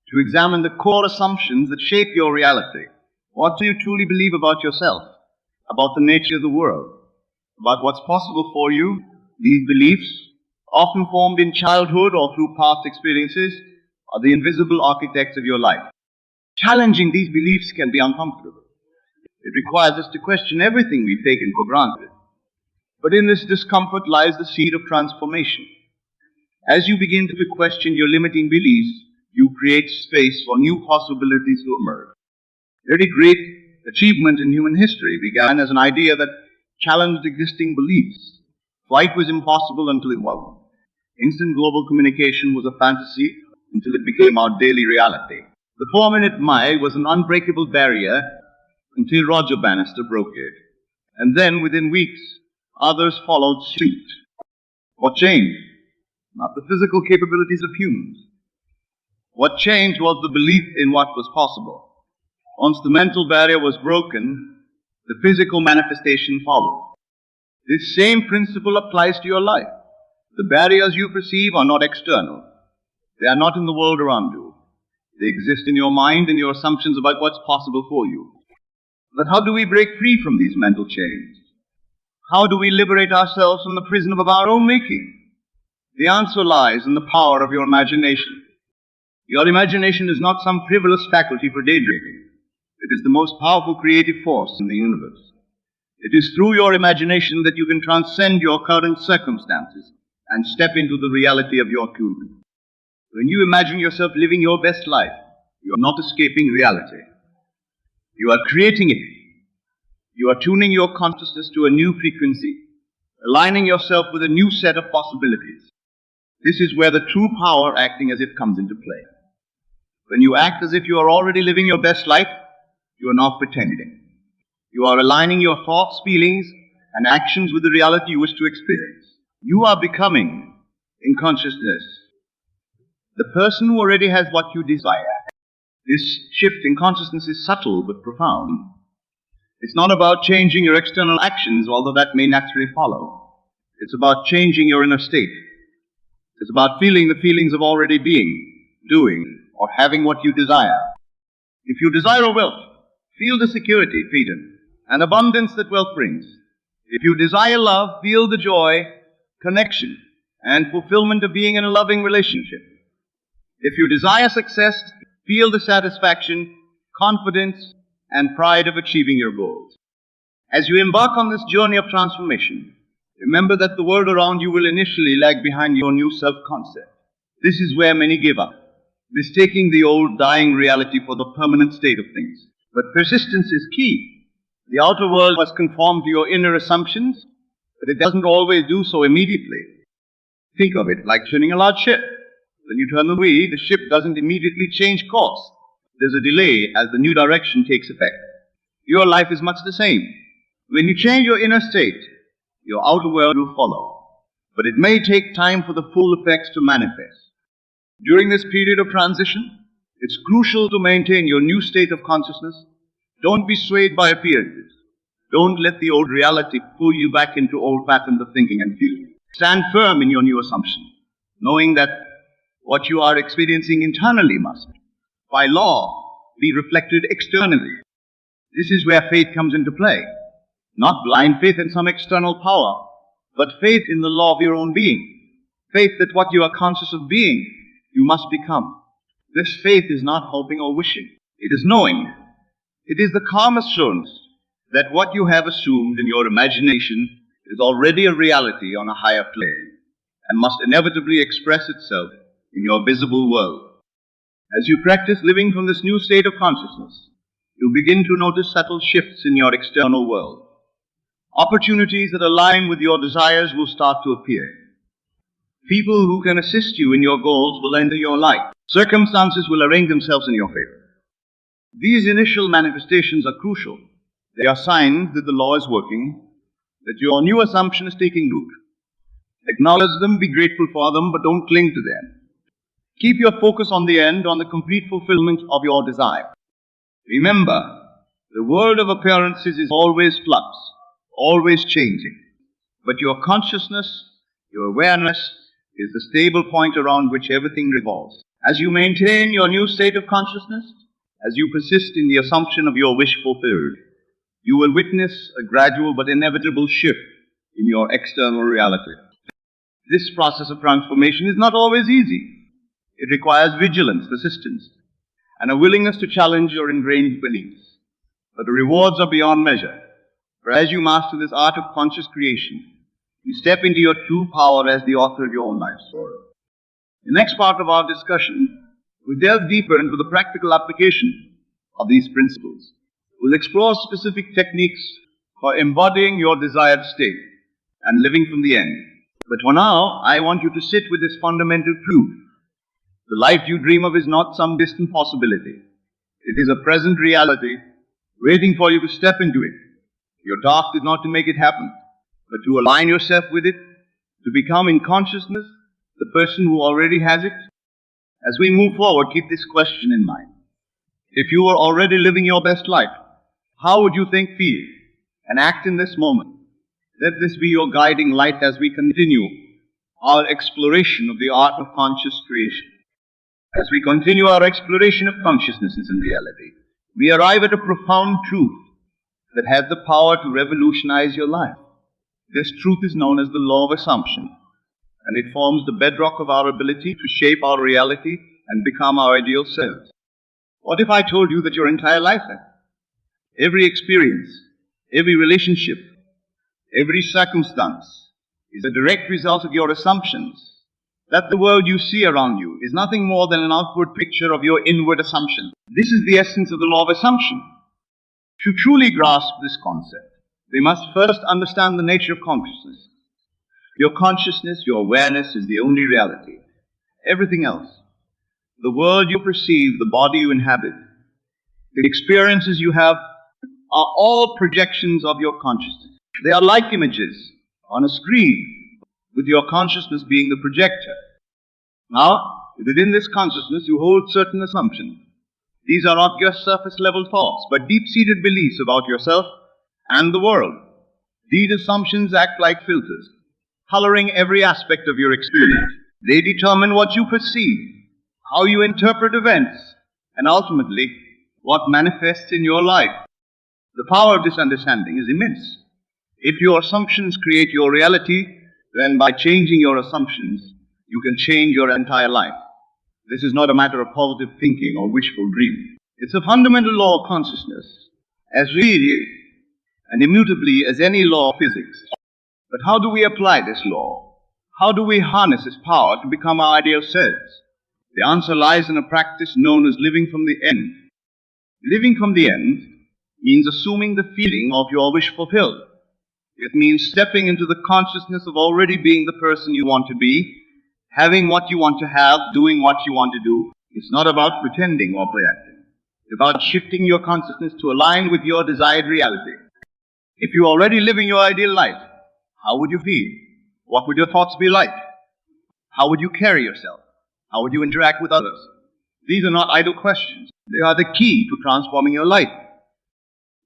to examine the core assumptions that shape your reality. What do you truly believe about yourself, about the nature of the world, about what's possible for you? These beliefs, often formed in childhood or through past experiences, are the invisible architects of your life. Challenging these beliefs can be uncomfortable. It requires us to question everything we've taken for granted. But in this discomfort lies the seed of transformation. As you begin to question your limiting beliefs, you create space for new possibilities to emerge. Every great achievement in human history began as an idea that challenged existing beliefs. Flight was impossible until it wasn't. Instant global communication was a fantasy until it became our daily reality. The 4-minute mile was an unbreakable barrier until Roger Bannister broke it. And then, within weeks, others followed suit. What changed? Not the physical capabilities of humans. What changed was the belief in what was possible. Once the mental barrier was broken, the physical manifestation followed. This same principle applies to your life. The barriers you perceive are not external. They are not in the world around you. They exist in your mind and your assumptions about what's possible for you. But how do we break free from these mental chains? How do we liberate ourselves from the prison of our own making? The answer lies in the power of your imagination. Your imagination is not some frivolous faculty for daydreaming. It is the most powerful creative force in the universe. It is through your imagination that you can transcend your current circumstances and step into the reality of your future. When you imagine yourself living your best life, you are not escaping reality. You are creating it. You are tuning your consciousness to a new frequency, aligning yourself with a new set of possibilities. This is where the true power acting as if comes into play. When you act as if you are already living your best life, you are not pretending. You are aligning your thoughts, feelings, and actions with the reality you wish to experience. You are becoming, in consciousness, the person who already has what you desire. This shift in consciousness is subtle but profound. It's not about changing your external actions, although that may naturally follow. It's about changing your inner state. It's about feeling the feelings of already being, doing, or having what you desire. If you desire wealth, feel the security, freedom, and abundance that wealth brings. If you desire love, feel the joy, connection, and fulfillment of being in a loving relationship. If you desire success, feel the satisfaction, confidence, and pride of achieving your goals. As you embark on this journey of transformation, remember that the world around you will initially lag behind your new self-concept. This is where many give up, mistaking the old dying reality for the permanent state of things. But persistence is key. The outer world must conform to your inner assumptions, but it doesn't always do so immediately. Think of it like turning a large ship. When you turn the wheel, the ship doesn't immediately change course. There's a delay as the new direction takes effect. Your life is much the same. When you change your inner state, your outer world will follow. But it may take time for the full effects to manifest. During this period of transition, it's crucial to maintain your new state of consciousness. Don't be swayed by appearances. Don't let the old reality pull you back into old patterns of thinking and feeling. Stand firm in your new assumption, knowing that what you are experiencing internally must, by law, be reflected externally. This is where faith comes into play. Not blind faith in some external power, but faith in the law of your own being. Faith that what you are conscious of being, you must become. This faith is not hoping or wishing. It is knowing. It is the calm assurance that what you have assumed in your imagination is already a reality on a higher plane and must inevitably express itself in your visible world. As you practice living from this new state of consciousness, you begin to notice subtle shifts in your external world. Opportunities that align with your desires will start to appear. People who can assist you in your goals will enter your life. Circumstances will arrange themselves in your favor. These initial manifestations are crucial. They are signs that the law is working, that your new assumption is taking root. Acknowledge them, be grateful for them, but don't cling to them. Keep your focus on the end, on the complete fulfillment of your desire. Remember, the world of appearances is always flux, always changing. But your consciousness, your awareness, is the stable point around which everything revolves. As you maintain your new state of consciousness, as you persist in the assumption of your wish fulfilled, you will witness a gradual but inevitable shift in your external reality. This process of transformation is not always easy. It requires vigilance, persistence, and a willingness to challenge your ingrained beliefs. But the rewards are beyond measure. For as you master this art of conscious creation, you step into your true power as the author of your own life story. The next part of our discussion, we delve deeper into the practical application of these principles. We'll explore specific techniques for embodying your desired state and living from the end. But for now, I want you to sit with this fundamental truth. The life you dream of is not some distant possibility. It is a present reality waiting for you to step into it. Your task is not to make it happen, but to align yourself with it, to become in consciousness the person who already has it. As we move forward, keep this question in mind. If you were already living your best life, how would you think, feel, and act in this moment? Let this be your guiding light as we continue our exploration of the art of conscious creation. As we continue our exploration of consciousness and reality, we arrive at a profound truth that has the power to revolutionize your life. This truth is known as the law of assumption. and it forms the bedrock of our ability to shape our reality and become our ideal selves. What if I told you that your entire life, every experience, every relationship, every circumstance is a direct result of your assumptions, that the world you see around you is nothing more than an outward picture of your inward assumption? This is the essence of the law of assumption. To truly grasp this concept, we must first understand the nature of consciousness. Your consciousness, your awareness is the only reality. Everything else, the world you perceive, the body you inhabit, the experiences you have, are all projections of your consciousness. They are like images on a screen, with your consciousness being the projector. Now, within this consciousness, you hold certain assumptions. These are not just surface-level thoughts, but deep-seated beliefs about yourself and the world. These assumptions act like filters, coloring every aspect of your experience. They determine what you perceive, how you interpret events, and ultimately, what manifests in your life. The power of this understanding is immense. If your assumptions create your reality, then by changing your assumptions, you can change your entire life. This is not a matter of positive thinking or wishful dreaming. It's a fundamental law of consciousness, as really and immutably as any law of physics. But how do we apply this law? How do we harness its power to become our ideal selves? The answer lies in a practice known as living from the end. Living from the end means assuming the feeling of your wish fulfilled. It means stepping into the consciousness of already being the person you want to be, having what you want to have, doing what you want to do. It's not about pretending or projecting. It's about shifting your consciousness to align with your desired reality. If you're already living your ideal life, how would you feel? What would your thoughts be like? How would you carry yourself? How would you interact with others? These are not idle questions. They are the key to transforming your life.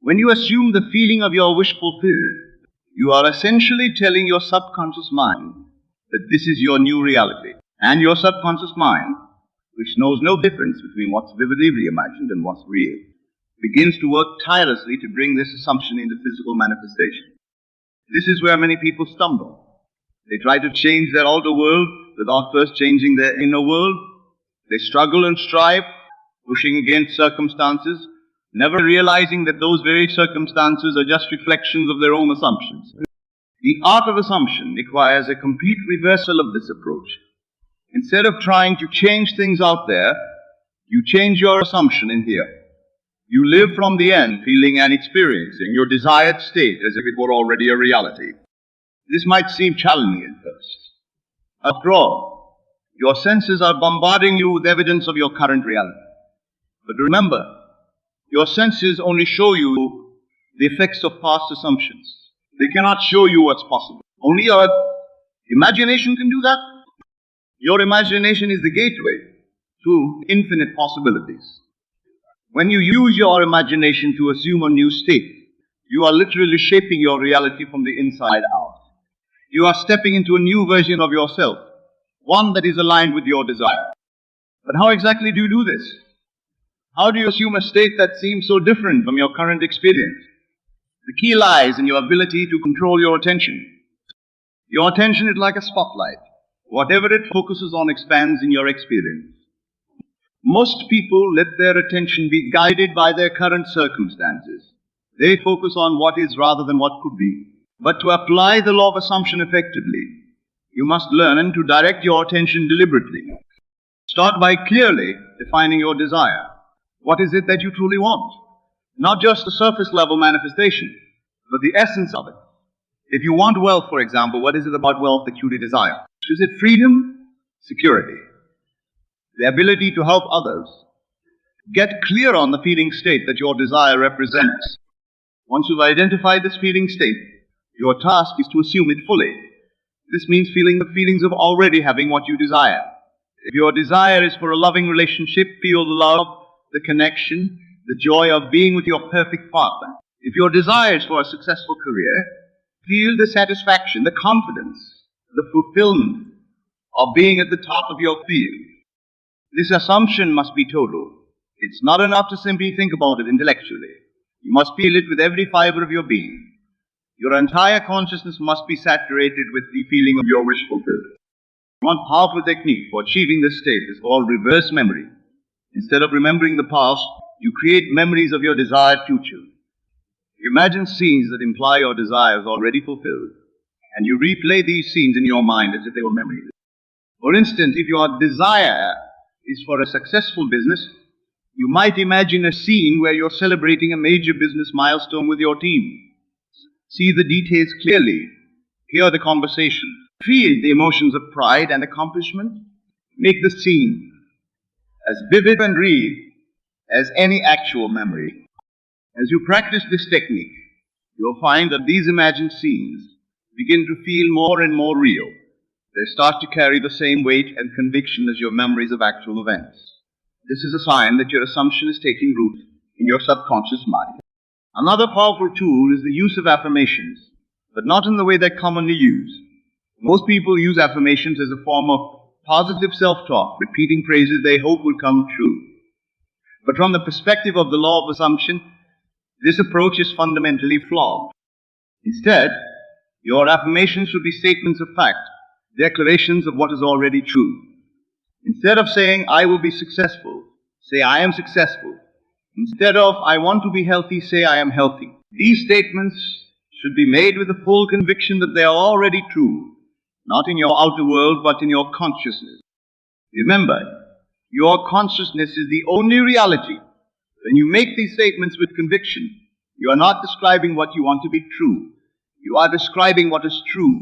When you assume the feeling of your wish fulfilled, you are essentially telling your subconscious mind that this is your new reality. And your subconscious mind, which knows no difference between what's vividly imagined and what's real, begins to work tirelessly to bring this assumption into physical manifestation. This is where many people stumble. They try to change their outer world without first changing their inner world. They struggle and strive, pushing against circumstances, never realizing that those very circumstances are just reflections of their own assumptions. The art of assumption requires a complete reversal of this approach. Instead of trying to change things out there, you change your assumption in here. You live from the end, feeling and experiencing your desired state as if it were already a reality. This might seem challenging at first. After all, your senses are bombarding you with evidence of your current reality. But remember, your senses only show you the effects of past assumptions. They cannot show you what's possible. Only your imagination can do that. Your imagination is the gateway to infinite possibilities. When you use your imagination to assume a new state, you are literally shaping your reality from the inside out. You are stepping into a new version of yourself, one that is aligned with your desire. But how exactly do you do this? How do you assume a state that seems so different from your current experience? The key lies in your ability to control your attention. Your attention is like a spotlight. Whatever it focuses on expands in your experience. Most people let their attention be guided by their current circumstances. They focus on what is rather than what could be. But to apply the law of assumption effectively, you must learn to direct your attention deliberately. Start by clearly defining your desire. What is it that you truly want? Not just the surface level manifestation, but the essence of it. If you want wealth, for example, what is it about wealth that you desire? Is it freedom? Security? The ability to help others? Get clear on the feeling state that your desire represents. Once you've identified this feeling state, your task is to assume it fully. This means feeling the feelings of already having what you desire. If your desire is for a loving relationship, feel the love, the connection, the joy of being with your perfect partner. If your desire is for a successful career, feel the satisfaction, the confidence, the fulfillment of being at the top of your field. This assumption must be total. It's not enough to simply think about it intellectually. You must feel it with every fiber of your being. Your entire consciousness must be saturated with the feeling of your wish fulfilled. One powerful technique for achieving this state is called reverse memory. Instead of remembering the past, you create memories of your desired future. Imagine scenes that imply your desires already fulfilled, and you replay these scenes in your mind as if they were memories. For instance, if your desire is for a successful business, you might imagine a scene where you're celebrating a major business milestone with your team. See the details clearly, hear the conversation, feel the emotions of pride and accomplishment. Make the scene as vivid and real as any actual memory. As you practice this technique, you'll find that these imagined scenes begin to feel more and more real. They start to carry the same weight and conviction as your memories of actual events. This is a sign that your assumption is taking root in your subconscious mind. Another powerful tool is the use of affirmations, but not in the way they're commonly used. Most people use affirmations as a form of positive self-talk, repeating phrases they hope will come true. But from the perspective of the law of assumption, this approach is fundamentally flawed. Instead, your affirmations should be statements of fact, declarations of what is already true. Instead of saying, I will be successful, say, I am successful. Instead of, I want to be healthy, say, I am healthy. These statements should be made with the full conviction that they are already true, not in your outer world, but in your consciousness. Remember, your consciousness is the only reality. When you make these statements with conviction, you are not describing what you want to be true. You are describing what is true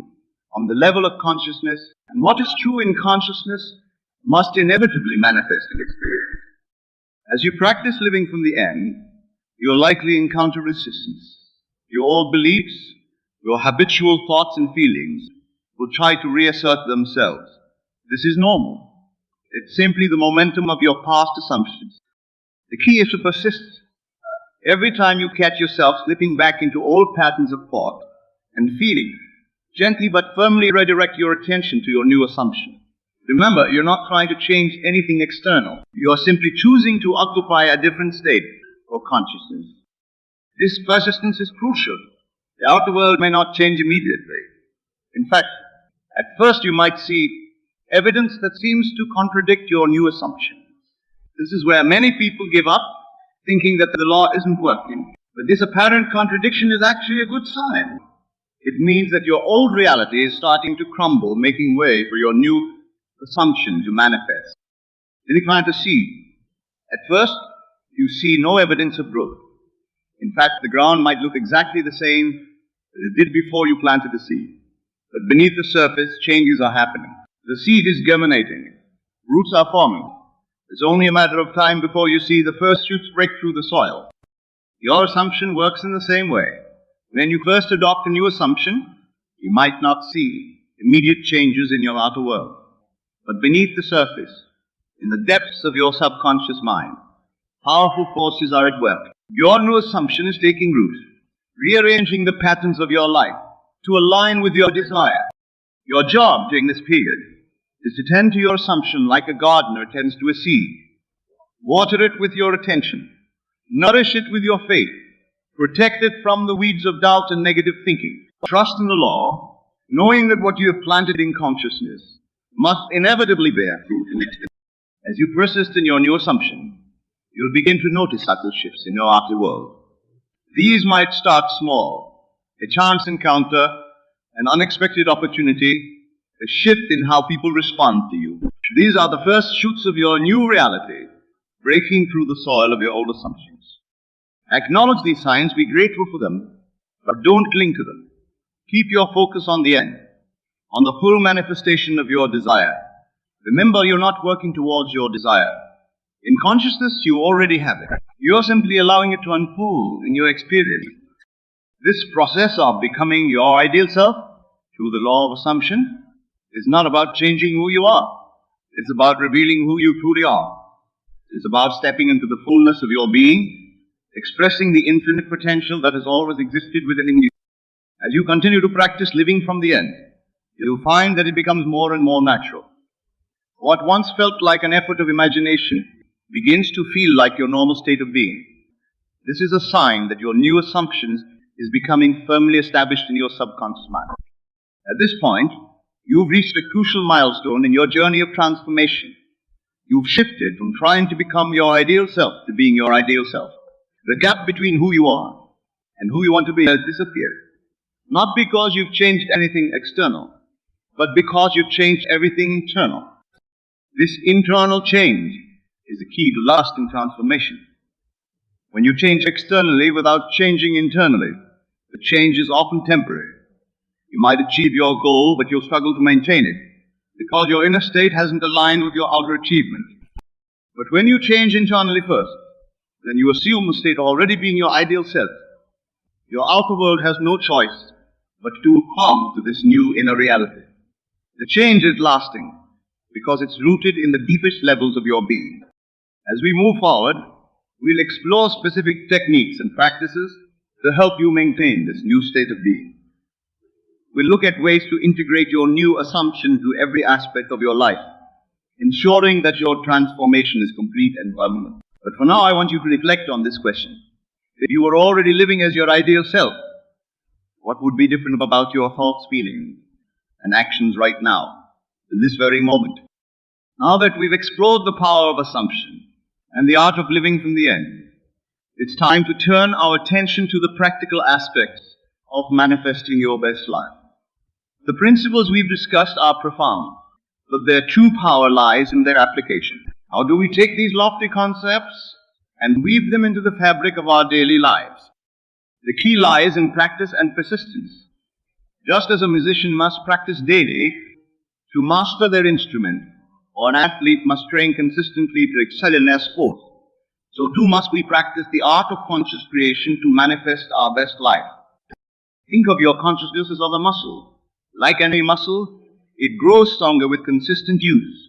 on the level of consciousness, and what is true in consciousness must inevitably manifest in experience. As you practice living from the end, you'll likely encounter resistance. Your old beliefs, your habitual thoughts and feelings will try to reassert themselves. This is normal. It's simply the momentum of your past assumptions. The key is to persist. Every time you catch yourself slipping back into old patterns of thought and feeling, gently but firmly redirect your attention to your new assumption. Remember, you're not trying to change anything external. You are simply choosing to occupy a different state of consciousness. This persistence is crucial. The outer world may not change immediately. In fact, at first you might see evidence that seems to contradict your new assumption. This is where many people give up, thinking that the law isn't working. But this apparent contradiction is actually a good sign. It means that your old reality is starting to crumble, making way for your new assumption to manifest. Then you plant a seed. At first, you see no evidence of growth. In fact, the ground might look exactly the same as it did before you planted the seed. But beneath the surface, changes are happening. The seed is germinating. Roots are forming. It's only a matter of time before you see the first shoots break through the soil. Your assumption works in the same way. When you first adopt a new assumption, you might not see immediate changes in your outer world. But beneath the surface, in the depths of your subconscious mind, powerful forces are at work. Your new assumption is taking root, rearranging the patterns of your life to align with your desire. Your job during this period is to tend to your assumption like a gardener tends to a seed. Water it with your attention. Nourish it with your faith. Protect it from the weeds of doubt and negative thinking. Trust in the law, knowing that what you have planted in consciousness must inevitably bear fruit in it. As you persist in your new assumption, you'll begin to notice subtle shifts in your outer world. These might start small, a chance encounter, an unexpected opportunity, a shift in how people respond to you. These are the first shoots of your new reality, breaking through the soil of your old assumptions. Acknowledge these signs, be grateful for them, but don't cling to them. Keep your focus on the end, on the full manifestation of your desire. Remember, you're not working towards your desire. In consciousness, you already have it. You're simply allowing it to unfold in your experience. This process of becoming your ideal self through the law of assumption is not about changing who you are. It's about revealing who you truly are. It's about stepping into the fullness of your being, expressing the infinite potential that has always existed within you. As you continue to practice living from the end, you'll find that it becomes more and more natural. What once felt like an effort of imagination begins to feel like your normal state of being. This is a sign that your new assumptions is becoming firmly established in your subconscious mind. At this point, You've reached a crucial milestone in your journey of transformation. You've shifted from trying to become your ideal self to being your ideal self. The gap between who you are and who you want to be has disappeared. Not because you've changed anything external, but because you've changed everything internal. This internal change is the key to lasting transformation. When you change externally without changing internally, the change is often temporary. You might achieve your goal, but you'll struggle to maintain it because your inner state hasn't aligned with your outer achievement. But when you change internally first, then you assume the state already being your ideal self. Your outer world has no choice but to conform to this new inner reality. The change is lasting because it's rooted in the deepest levels of your being. As we move forward, we'll explore specific techniques and practices to help you maintain this new state of being. We'll look at ways to integrate your new assumption to every aspect of your life, ensuring that your transformation is complete and permanent. But for now, I want you to reflect on this question. If you were already living as your ideal self, what would be different about your thoughts, feelings, and actions right now, in this very moment? Now that we've explored the power of assumption and the art of living from the end, it's time to turn our attention to the practical aspects of manifesting your best life. The principles we've discussed are profound, but their true power lies in their application. How do we take these lofty concepts and weave them into the fabric of our daily lives? The key lies in practice and persistence. Just as a musician must practice daily to master their instrument, or an athlete must train consistently to excel in their sport, so too must we practice the art of conscious creation to manifest our best life. Think of your consciousness as of a muscle. Like any muscle, it grows stronger with consistent use.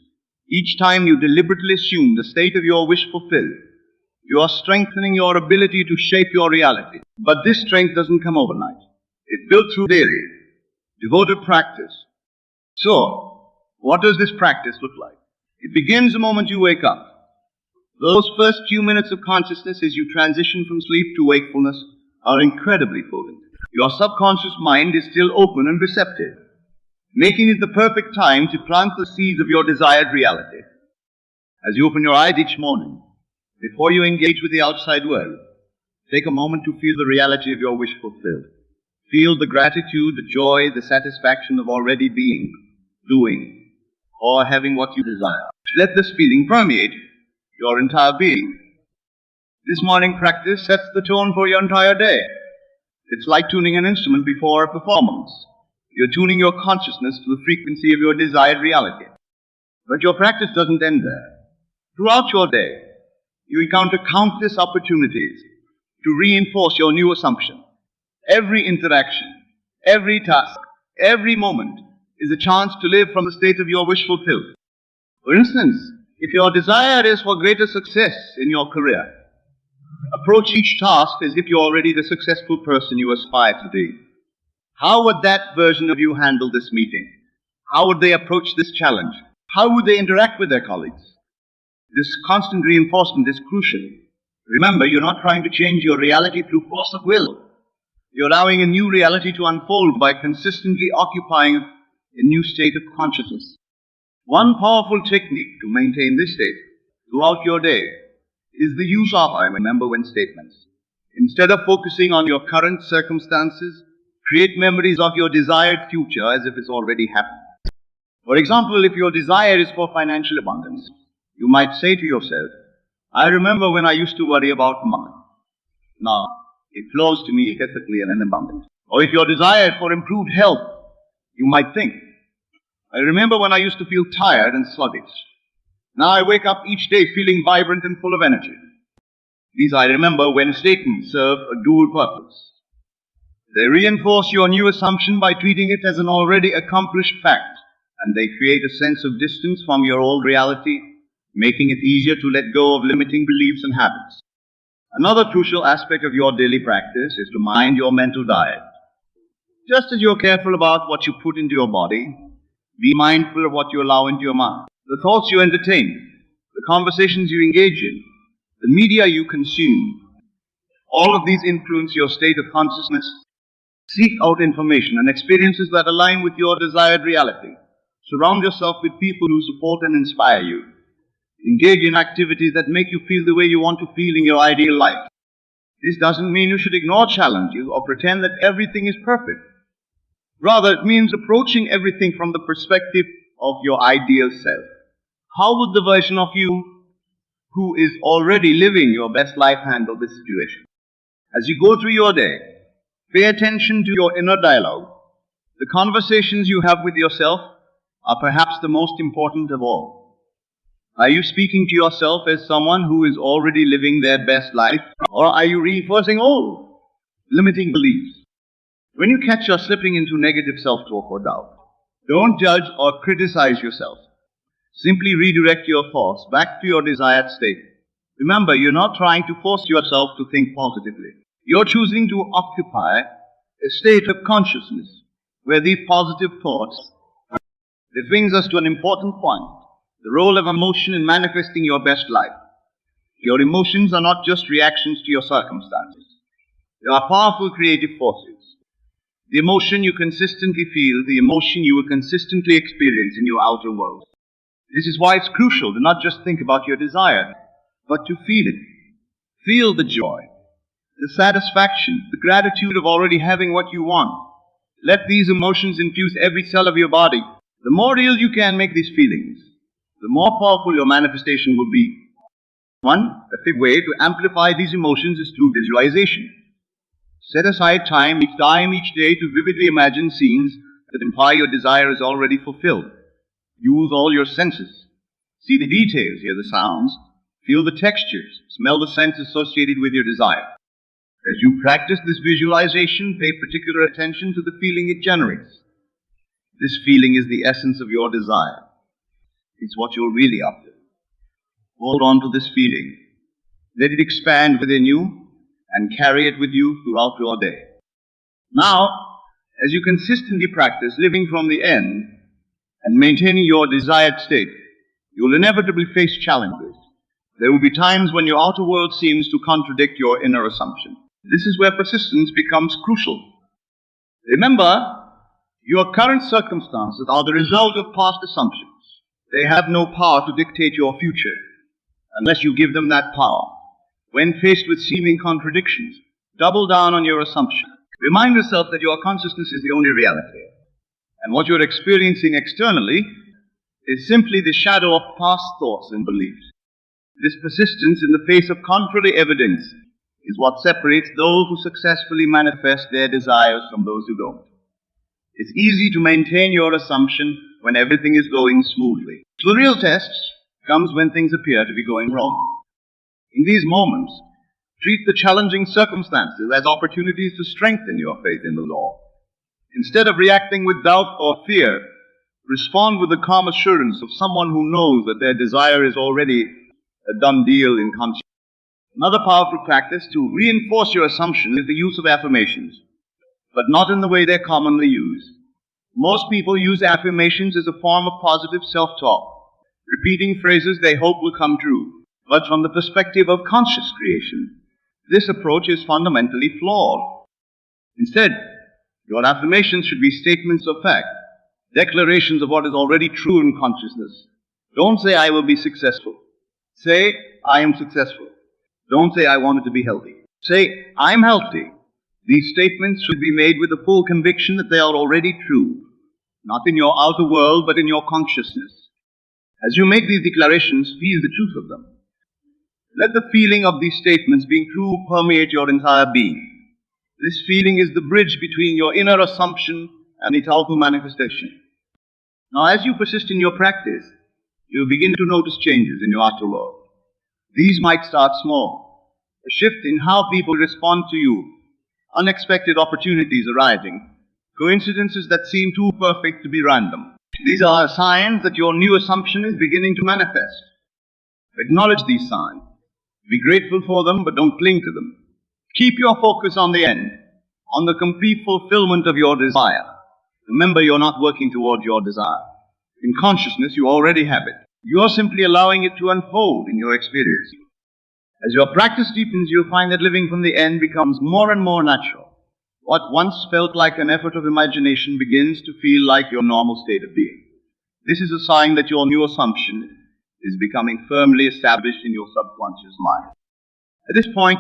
Each time you deliberately assume the state of your wish fulfilled, you are strengthening your ability to shape your reality. But this strength doesn't come overnight. It's built through daily, devoted practice. So, what does this practice look like? It begins the moment you wake up. Those first few minutes of consciousness as you transition from sleep to wakefulness are incredibly potent. Your subconscious mind is still open and receptive, making it the perfect time to plant the seeds of your desired reality. As you open your eyes each morning, before you engage with the outside world, take a moment to feel the reality of your wish fulfilled. Feel the gratitude, the joy, the satisfaction of already being, doing, or having what you desire. Let this feeling permeate your entire being. This morning practice sets the tone for your entire day. It's like tuning an instrument before a performance. You're tuning your consciousness to the frequency of your desired reality. But your practice doesn't end there. Throughout your day, you encounter countless opportunities to reinforce your new assumption. Every interaction, every task, every moment is a chance to live from the state of your wish fulfilled. For instance, if your desire is for greater success in your career, approach each task as if you're already the successful person you aspire to be. How would that version of you handle this meeting? How would they approach this challenge? How would they interact with their colleagues? This constant reinforcement is crucial. Remember, you're not trying to change your reality through force of will. You're allowing a new reality to unfold by consistently occupying a new state of consciousness. One powerful technique to maintain this state throughout your day is the use of I remember when statements. Instead of focusing on your current circumstances, create memories of your desired future as if it's already happened. For example, if your desire is for financial abundance, you might say to yourself, I remember when I used to worry about money. Now, it flows to me ethically and in abundance. Or if your desire is for improved health, you might think, I remember when I used to feel tired and sluggish. Now I wake up each day feeling vibrant and full of energy. These I remember when statements serve a dual purpose. They reinforce your new assumption by treating it as an already accomplished fact, and they create a sense of distance from your old reality, making it easier to let go of limiting beliefs and habits. Another crucial aspect of your daily practice is to mind your mental diet. Just as you're careful about what you put into your body, be mindful of what you allow into your mind. The thoughts you entertain, the conversations you engage in, the media you consume, all of these influence your state of consciousness. Seek out information and experiences that align with your desired reality. Surround yourself with people who support and inspire you. Engage in activities that make you feel the way you want to feel in your ideal life. This doesn't mean you should ignore challenges or pretend that everything is perfect. Rather, it means approaching everything from the perspective of your ideal self. How would the version of you who is already living your best life handle this situation? As you go through your day, pay attention to your inner dialogue. The conversations you have with yourself are perhaps the most important of all. Are you speaking to yourself as someone who is already living their best life, or are you reinforcing old, limiting beliefs? When you catch yourself slipping into negative self-talk or doubt, don't judge or criticize yourself. Simply redirect your thoughts back to your desired state. Remember, you're not trying to force yourself to think positively. You're choosing to occupy a state of consciousness where these positive thoughts. This brings us to an important point, the role of emotion in manifesting your best life. Your emotions are not just reactions to your circumstances. They are powerful creative forces. The emotion you consistently feel, the emotion you will consistently experience in your outer world. This is why it's crucial to not just think about your desire, but to feel it. Feel the joy, the satisfaction, the gratitude of already having what you want. Let these emotions infuse every cell of your body. The more real you can make these feelings, the more powerful your manifestation will be. One effective way to amplify these emotions is through visualization. Set aside time each day to vividly imagine scenes that imply your desire is already fulfilled. Use all your senses. See the details, hear the sounds, feel the textures, smell the scents associated with your desire. As you practice this visualization, pay particular attention to the feeling it generates. This feeling is the essence of your desire. It's what you're really after. Hold on to this feeling. Let it expand within you and carry it with you throughout your day. Now, as you consistently practice living from the end and maintaining your desired state, you will inevitably face challenges. There will be times when your outer world seems to contradict your inner assumption. This is where persistence becomes crucial. Remember, your current circumstances are the result of past assumptions. They have no power to dictate your future unless you give them that power. When faced with seeming contradictions, double down on your assumption. Remind yourself that your consciousness is the only reality, and what you're experiencing externally is simply the shadow of past thoughts and beliefs. This persistence in the face of contrary evidence is what separates those who successfully manifest their desires from those who don't. It's easy to maintain your assumption when everything is going smoothly. The real test comes when things appear to be going wrong. In these moments, treat the challenging circumstances as opportunities to strengthen your faith in the law. Instead of reacting with doubt or fear, respond with the calm assurance of someone who knows that their desire is already a done deal in conscience. Another powerful practice to reinforce your assumption is the use of affirmations, but not in the way they're commonly used. Most people use affirmations as a form of positive self-talk, repeating phrases they hope will come true. But from the perspective of conscious creation, this approach is fundamentally flawed. Instead, your affirmations should be statements of fact, declarations of what is already true in consciousness. Don't say, I will be successful. Say, I am successful. Don't say, I wanted to be healthy. Say, I'm healthy. These statements should be made with the full conviction that they are already true, not in your outer world, but in your consciousness. As you make these declarations, feel the truth of them. Let the feeling of these statements being true permeate your entire being. This feeling is the bridge between your inner assumption and its outer manifestation. Now, as you persist in your practice, you begin to notice changes in your outer world. These might start small, a shift in how people respond to you, unexpected opportunities arising, coincidences that seem too perfect to be random. These are signs that your new assumption is beginning to manifest. Acknowledge these signs. Be grateful for them, but don't cling to them. Keep your focus on the end, on the complete fulfillment of your desire. Remember, you're not working toward your desire. In consciousness, you already have it. You're simply allowing it to unfold in your experience. As your practice deepens, you'll find that living from the end becomes more and more natural. What once felt like an effort of imagination begins to feel like your normal state of being. This is a sign that your new assumption is becoming firmly established in your subconscious mind. At this point,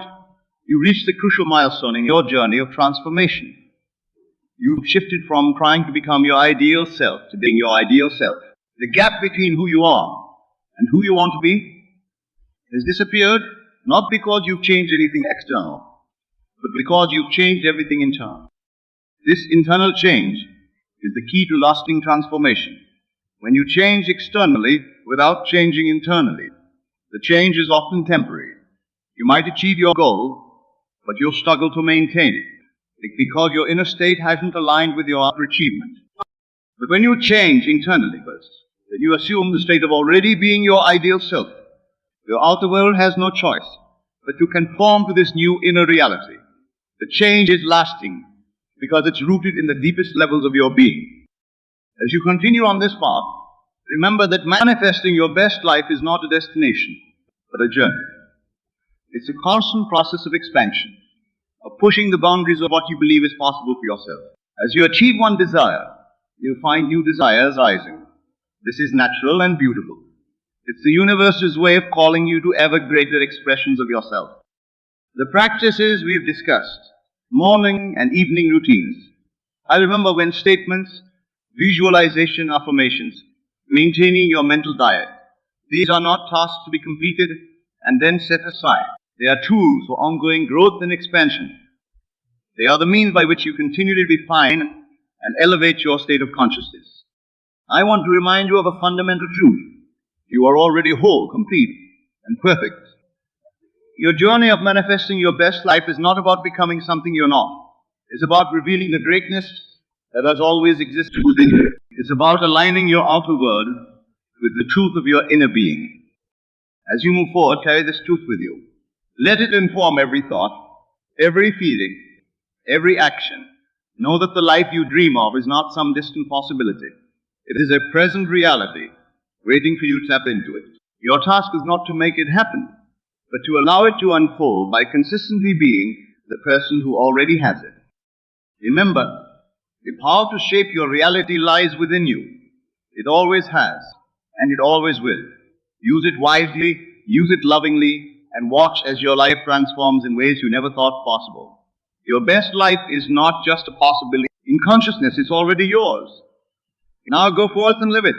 you reach the crucial milestone in your journey of transformation. You've shifted from trying to become your ideal self to being your ideal self. The gap between who you are and who you want to be has disappeared, not because you've changed anything external, but because you've changed everything internal. This internal change is the key to lasting transformation. When you change externally without changing internally, the change is often temporary. You might achieve your goal, but you'll struggle to maintain it because your inner state hasn't aligned with your outer achievement. But when you change internally first, then you assume the state of already being your ideal self. Your outer world has no choice but to conform to this new inner reality. The change is lasting because it's rooted in the deepest levels of your being. As you continue on this path, remember that manifesting your best life is not a destination, but a journey. It's a constant process of expansion, of pushing the boundaries of what you believe is possible for yourself. As you achieve one desire, you'll find new desires rising. This is natural and beautiful. It's the universe's way of calling you to ever greater expressions of yourself. The practices we've discussed, morning and evening routines. I remember when statements, visualization, affirmations, maintaining your mental diet. These are not tasks to be completed and then set aside. They are tools for ongoing growth and expansion. They are the means by which you continually refine and elevate your state of consciousness. I want to remind you of a fundamental truth. You are already whole, complete, and perfect. Your journey of manifesting your best life is not about becoming something you're not. It's about revealing the greatness that has always existed within you. It's about aligning your outer world with the truth of your inner being. As you move forward, carry this truth with you. Let it inform every thought, every feeling, every action. Know that the life you dream of is not some distant possibility. It is a present reality waiting for you to tap into it. Your task is not to make it happen, but to allow it to unfold by consistently being the person who already has it. Remember, the power to shape your reality lies within you. It always has, and it always will. Use it wisely, use it lovingly, and watch as your life transforms in ways you never thought possible. Your best life is not just a possibility. In consciousness, it's already yours. Now go forth and live it.